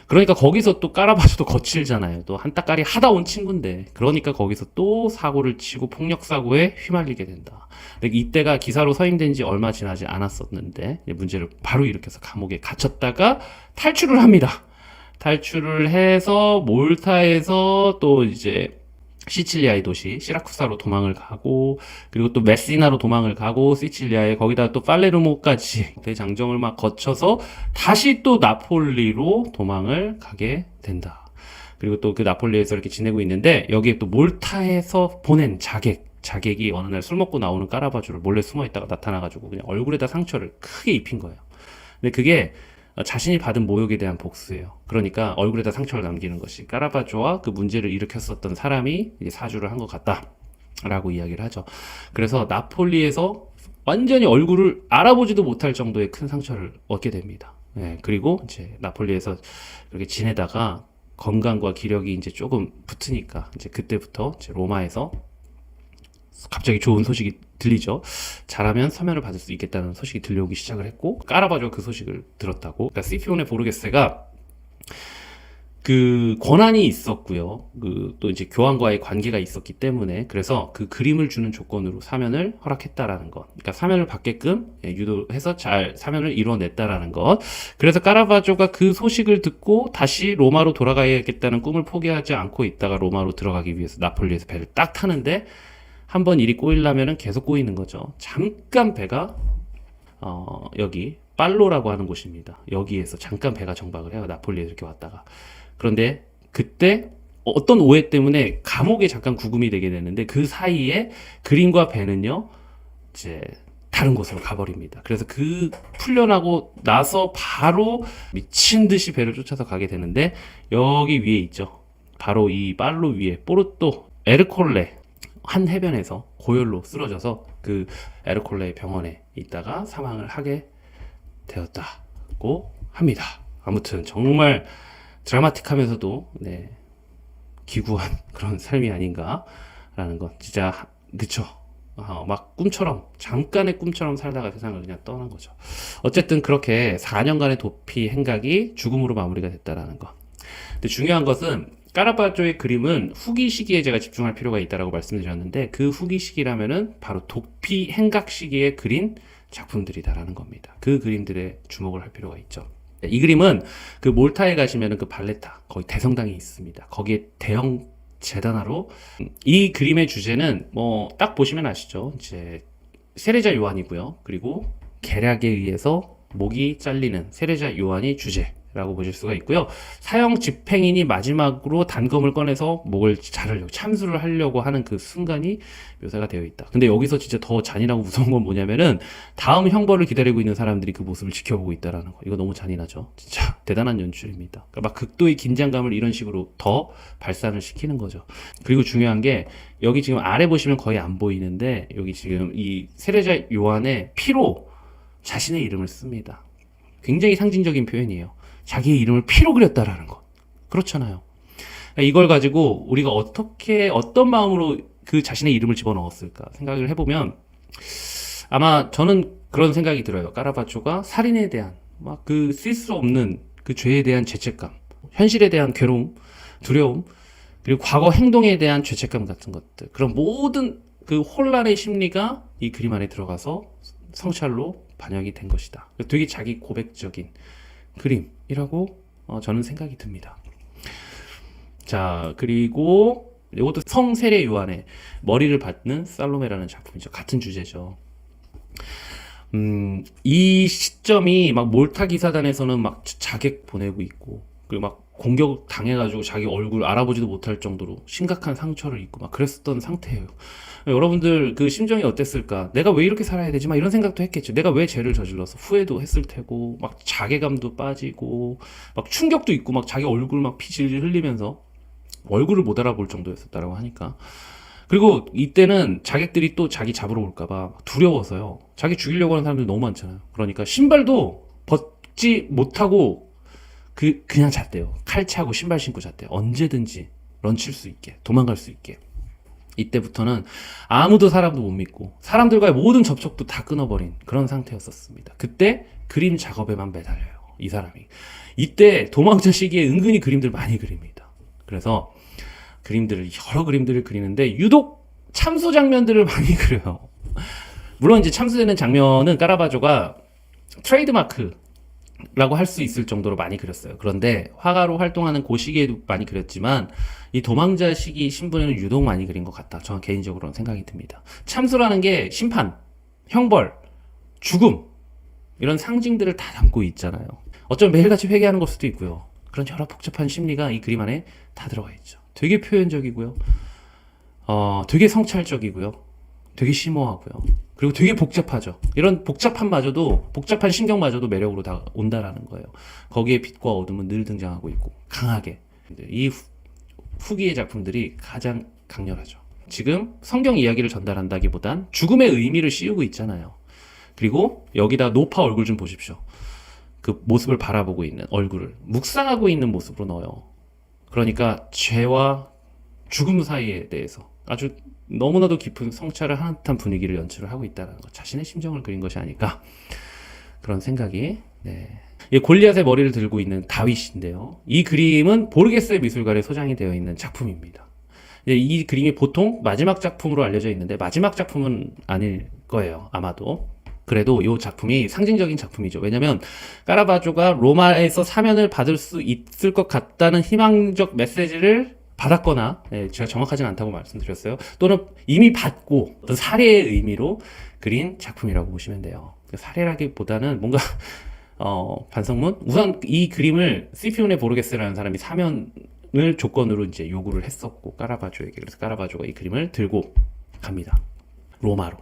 그러니까 거기서 또 까라바조도 거칠잖아요. 또 한따까리 하다 온 친구인데 그러니까 거기서 또 사고를 치고 폭력사고에 휘말리게 된다. 이때가 기사로 서임된 지 얼마 지나지 않았었는데 문제를 바로 일으켜서 감옥에 갇혔다가 탈출을 합니다. 탈출을 해서 몰타에서 또 이제 시칠리아의 도시 시라쿠사로 도망을 가고, 그리고 또 메시나로 도망을 가고, 시칠리아에 거기다 또 팔레르모까지 대장정을 막 거쳐서 다시 또 나폴리로 도망을 가게 된다. 그리고 또 그 나폴리에서 이렇게 지내고 있는데, 여기에 또 몰타에서 보낸 자객이 어느 날 술 먹고 나오는 까라바조를 몰래 숨어 있다가 나타나가지고 그냥 얼굴에다 상처를 크게 입힌 거예요. 근데 그게 자신이 받은 모욕에 대한 복수예요. 그러니까 얼굴에다 상처를 남기는 것이 까라바조와 그 문제를 일으켰었던 사람이 이제 사주를 한 것 같다라고 이야기를 하죠. 그래서 나폴리에서 완전히 얼굴을 알아보지도 못할 정도의 큰 상처를 얻게 됩니다. 예, 그리고 이제 나폴리에서 그렇게 지내다가 건강과 기력이 이제 조금 붙으니까 이제 그때부터 이제 로마에서 갑자기 좋은 소식이 들리죠. 잘하면 서면을 받을 수 있겠다는 소식이 들려오기 시작을 했고, 까라바조가 그 소식을 들었다고. 그러니까 시피오네 보르게세가 그 권한이 있었고요. 그 또 이제 교황과의 관계가 있었기 때문에, 그래서 그 그림을 주는 조건으로 사면을 허락했다라는 것. 그러니까 사면을 받게끔 유도해서 잘 사면을 이뤄냈다라는 것. 그래서 까라바조가 그 소식을 듣고 다시 로마로 돌아가야겠다는 꿈을 포기하지 않고 있다가 로마로 들어가기 위해서 나폴리에서 배를 딱 타는데, 한번 일이 꼬이려면은 계속 꼬이는 거죠. 잠깐 배가 여기 빨로라고 하는 곳입니다. 여기에서 잠깐 배가 정박을 해요. 나폴리에 이렇게 왔다가. 그런데 그때 어떤 오해 때문에 감옥에 잠깐 구금이 되게 되는데, 그 사이에 그림과 배는요 이제 다른 곳으로 가버립니다. 그래서 그 풀려나고 나서 바로 미친 듯이 배를 쫓아서 가게 되는데, 여기 위에 있죠. 바로 이 빨로 위에 포르토 에르콜레 한 해변에서 고열로 쓰러져서 그 에르콜레 병원에 있다가 사망을 하게 되었다고 합니다. 아무튼 정말 드라마틱하면서도 기구한 그런 삶이 아닌가라는 건 진짜 그쵸. 막 꿈처럼, 잠깐의 꿈처럼 살다가 세상을 그냥 떠난 거죠. 어쨌든 그렇게 4년간의 도피 행각이 죽음으로 마무리가 됐다라는 거. 근데 중요한 것은 까라바조의 그림은 후기 시기에 제가 집중할 필요가 있다라고 말씀드렸는데, 그 후기 시기라면은 바로 도피 행각 시기에 그린 작품들이다라는 겁니다. 그 그림들에 주목을 할 필요가 있죠. 이 그림은 그 몰타에 가시면은 그 발레타, 거기 대성당이 있습니다. 거기에 대형 재단화로, 이 그림의 주제는 뭐 딱 보시면 아시죠. 이제 세례자 요한이고요. 그리고 계략에 의해서 목이 잘리는 세례자 요한이 주제라고 보실 수가 있고요. 사형 집행인이 마지막으로 단검을 꺼내서 목을 자르려고, 참수를 하려고 하는 그 순간이 묘사가 되어 있다. 근데 여기서 진짜 더 잔인하고 무서운 건 뭐냐면은, 다음 형벌을 기다리고 있는 사람들이 그 모습을 지켜보고 있다라는 거. 이거 너무 잔인하죠. 진짜 대단한 연출입니다. 그러니까 막 극도의 긴장감을 이런 식으로 더 발산을 시키는 거죠. 그리고 중요한 게, 여기 지금 아래 보시면 거의 안 보이는데, 여기 지금 이 세례자 요한의 피로 자신의 이름을 씁니다. 굉장히 상징적인 표현이에요. 자기의 이름을 피로 그렸다라는 것. 그렇잖아요. 이걸 가지고 우리가 어떻게, 어떤 마음으로 그 자신의 이름을 집어넣었을까 생각을 해보면, 아마 저는 그런 생각이 들어요. 까라바조가 살인에 대한 막 그 쓸 수 없는 그 죄에 대한 죄책감, 현실에 대한 괴로움, 두려움, 그리고 과거 행동에 대한 죄책감 같은 것들, 그런 모든 그 혼란의 심리가 이 그림 안에 들어가서 성찰로 반영이 된 것이다. 되게 자기 고백적인 그림이라고 저는 생각이 듭니다. 자, 그리고 이것도 성세례 요한의 머리를 받는 살로메라는 작품이죠. 같은 주제죠. 이 시점이 막 몰타 기사단에서는 막 자객 보내고 있고, 그리고 막 공격 당해가지고 자기 얼굴 알아보지도 못할 정도로 심각한 상처를 입고 막 그랬었던 상태예요. 여러분들 그 심정이 어땠을까? 내가 왜 이렇게 살아야 되지? 막 이런 생각도 했겠죠. 내가 왜 죄를 저질러서 후회도 했을 테고, 막 자괴감도 빠지고, 막 충격도 있고, 막 자기 얼굴 막 피질질 흘리면서 얼굴을 못 알아볼 정도였었다라고 하니까. 그리고 이때는 자객들이 또 자기 잡으러 올까봐 두려워서요. 자기 죽이려고 하는 사람들이 너무 많잖아요. 그러니까 신발도 벗지 못하고 그냥 잤대요. 칼차고 신발 신고 잤대요. 언제든지 런칠 수 있게, 도망갈 수 있게. 이때부터는 아무도 사람도 못 믿고 사람들과의 모든 접촉도 다 끊어버린 그런 상태였었습니다. 그때 그림 작업에만 매달려요, 이 사람이. 이때 도망자 시기에 은근히 그림들 많이 그립니다. 그래서 여러 그림들을 그리는데 유독 참수 장면들을 많이 그려요. 물론 이제 참수되는 장면은 까라바조가 트레이드마크, 라고 할 수 있을 정도로 많이 그렸어요. 그런데 화가로 활동하는 그 시기에도 많이 그렸지만 이 도망자 시기 신분에는 유독 많이 그린 것 같다. 저는 개인적으로는 생각이 듭니다. 참수라는 게 심판, 형벌, 죽음 이런 상징들을 다 담고 있잖아요. 어쩌면 매일같이 회개하는 걸 수도 있고요. 그런 여러 복잡한 심리가 이 그림 안에 다 들어가 있죠. 되게 표현적이고요. 되게 성찰적이고요. 되게 심오하고요. 그리고 되게 복잡하죠. 이런 복잡함마저도, 복잡한 신경마저도 매력으로 다 온다라는 거예요. 거기에 빛과 어둠은 늘 등장하고 있고, 강하게. 이 후기의 작품들이 가장 강렬하죠. 지금 성경 이야기를 전달한다기보단 죽음의 의미를 씌우고 있잖아요. 그리고 여기다 노파 얼굴 좀 보십시오. 그 모습을 바라보고 있는 얼굴을 묵상하고 있는 모습으로 넣어요. 그러니까 죄와 죽음 사이에 대해서 아주 너무나도 깊은 성찰을 하는 듯한 분위기를 연출을 하고 있다는 것, 자신의 심정을 그린 것이 아닐까 그런 생각이. 네. 이 골리앗의 머리를 들고 있는 다윗인데요. 이 그림은 보르게스의 미술관에 소장이 되어 있는 작품입니다. 이 그림이 보통 마지막 작품으로 알려져 있는데 마지막 작품은 아닐 거예요. 아마도. 그래도 이 작품이 상징적인 작품이죠. 왜냐면 까라바조가 로마에서 사면을 받을 수 있을 것 같다는 희망적 메시지를 받았거나, 제가 정확하진 않다고 말씀드렸어요. 또는 이미 받고 어떤 사례의 의미로 그린 작품이라고 보시면 돼요. 사례라기보다는 뭔가 반성문? 우선 이 그림을 스cipione 보르게스라는 사람이 사면을 조건으로 이제 요구를 했었고, 까라바조에게. 그래서 까라바조가 이 그림을 들고 갑니다. 로마로.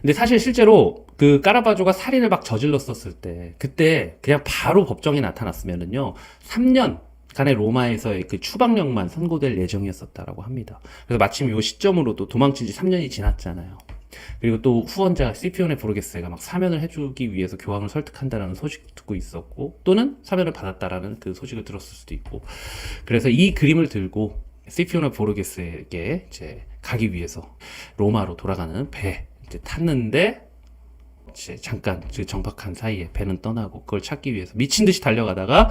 근데 사실 실제로 그 까라바조가 살인을 막 저질렀었을 때, 그때 그냥 바로 법정에 나타났으면은요, 3년 간의 로마에서의 그 추방령만 선고될 예정이었었다라고 합니다. 그래서 마침 이 시점으로도 도망친 지 3년이 지났잖아요. 그리고 또 후원자 스cipione 보르게스가 막 사면을 해주기 위해서 교황을 설득한다라는 소식 듣고 있었고, 또는 사면을 받았다라는 그 소식을 들었을 수도 있고, 그래서 이 그림을 들고 스cipione 보르게스에게 이제 가기 위해서 로마로 돌아가는 배 이제 탔는데, 이제 잠깐 그 정박한 사이에 배는 떠나고 그걸 찾기 위해서 미친 듯이 달려가다가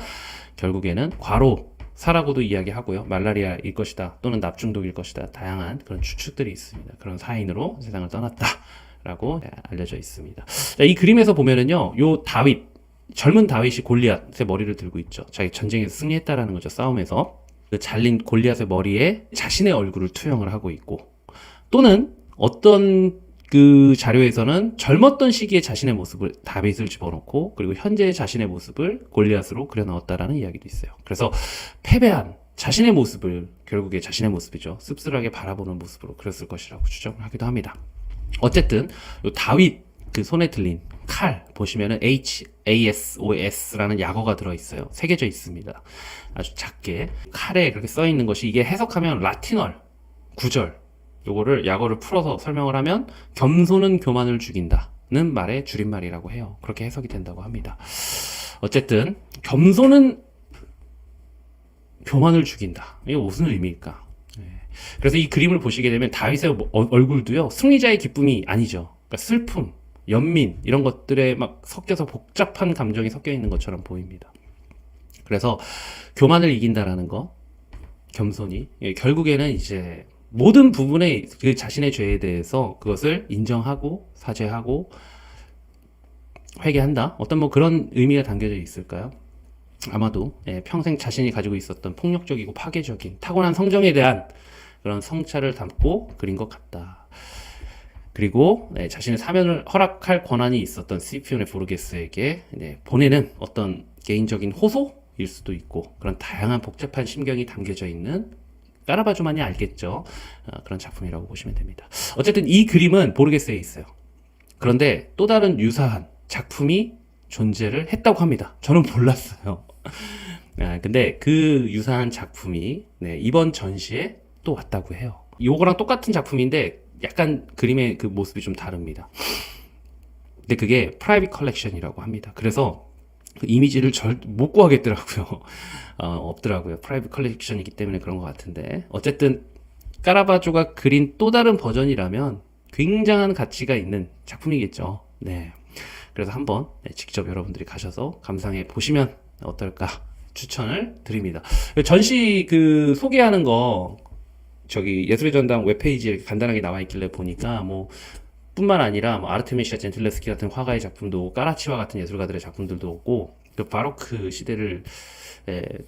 결국에는 과로사라고도 이야기하고요. 말라리아일 것이다, 또는 납중독일 것이다. 다양한 그런 추측들이 있습니다. 그런 사인으로 세상을 떠났다라고 알려져 있습니다. 자, 이 그림에서 보면은요, 요 다윗, 젊은 다윗이 골리앗의 머리를 들고 있죠. 자기 전쟁에서 승리했다라는 거죠. 싸움에서. 그 잘린 골리앗의 머리에 자신의 얼굴을 투영을 하고 있고, 또는 어떤 그 자료에서는 젊었던 시기에 자신의 모습을 다윗을 집어넣고, 그리고 현재의 자신의 모습을 골리앗으로 그려 넣었다라는 이야기도 있어요. 그래서 패배한 자신의 모습을, 결국에 자신의 모습이죠, 씁쓸하게 바라보는 모습으로 그렸을 것이라고 추정을 하기도 합니다. 어쨌든 요 다윗 그 손에 들린 칼 보시면은 HASOS라는 약어가 들어있어요. 새겨져 있습니다. 아주 작게 칼에 그렇게 써 있는 것이, 이게 해석하면 라틴어 구절, 요거를 약어를 풀어서 설명을 하면 겸손은 교만을 죽인다는 말의 줄임말이라고 해요. 그렇게 해석이 된다고 합니다. 어쨌든 겸손은 교만을 죽인다. 이게 무슨 의미일까? 그래서 이 그림을 보시게 되면 다윗의 얼굴도요, 승리자의 기쁨이 아니죠. 그러니까 슬픔, 연민 이런 것들에 막 섞여서 복잡한 감정이 섞여 있는 것처럼 보입니다. 그래서 교만을 이긴다라는 거, 겸손이, 결국에는 이제 모든 부분에 그 자신의 죄에 대해서 그것을 인정하고 사죄하고 회개한다. 어떤 뭐 그런 의미가 담겨져 있을까요? 아마도 평생 자신이 가지고 있었던 폭력적이고 파괴적인 타고난 성정에 대한 그런 성찰을 담고 그린 것 같다. 그리고 자신의 사면을 허락할 권한이 있었던 스cipione 보르게스에게 보내는 어떤 개인적인 호소일 수도 있고, 그런 다양한 복잡한 심경이 담겨져 있는, 까라바조만이 알겠죠, 그런 작품이라고 보시면 됩니다. 어쨌든 이 그림은 보르게스에 있어요. 그런데 또 다른 유사한 작품이 존재를 했다고 합니다. 저는 몰랐어요. 근데 그 유사한 작품이 이번 전시에 또 왔다고 해요. 요거랑 똑같은 작품인데 약간 그림의 그 모습이 좀 다릅니다. 근데 그게 프라이빗 컬렉션이라고 합니다. 그래서 그 이미지를 못 구하겠더라고요. 없더라고요. 프라이빗 컬렉션이기 때문에 그런 것 같은데, 어쨌든 까라바조가 그린 또 다른 버전이라면 굉장한 가치가 있는 작품이겠죠. 네. 그래서 한번 직접 여러분들이 가셔서 감상해 보시면 어떨까 추천을 드립니다. 전시 그 소개하는 거 저기 예술의 전당 웹페이지에 간단하게 나와 있길래 보니까, 뭐 뿐만 아니라 뭐 아르테미시아 젠틀레스키 같은 화가의 작품도, 까라치와 같은 예술가들의 작품들도 없고, 그 바로크 시대를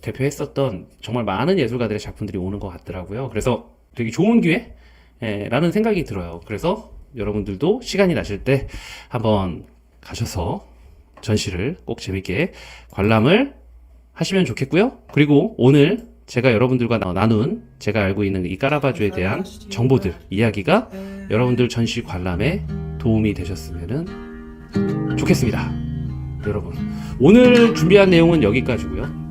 대표했었던 정말 많은 예술가들의 작품들이 오는 것 같더라고요. 그래서 되게 좋은 기회라는 생각이 들어요. 그래서 여러분들도 시간이 나실 때 한번 가셔서 전시를 꼭 재밌게 관람을 하시면 좋겠고요. 그리고 오늘 제가 여러분들과 나눈 제가 알고 있는 이 까라바조에 대한 정보들, 이야기가 여러분들 전시 관람에 도움이 되셨으면 좋겠습니다. 여러분, 오늘 준비한 내용은 여기까지고요.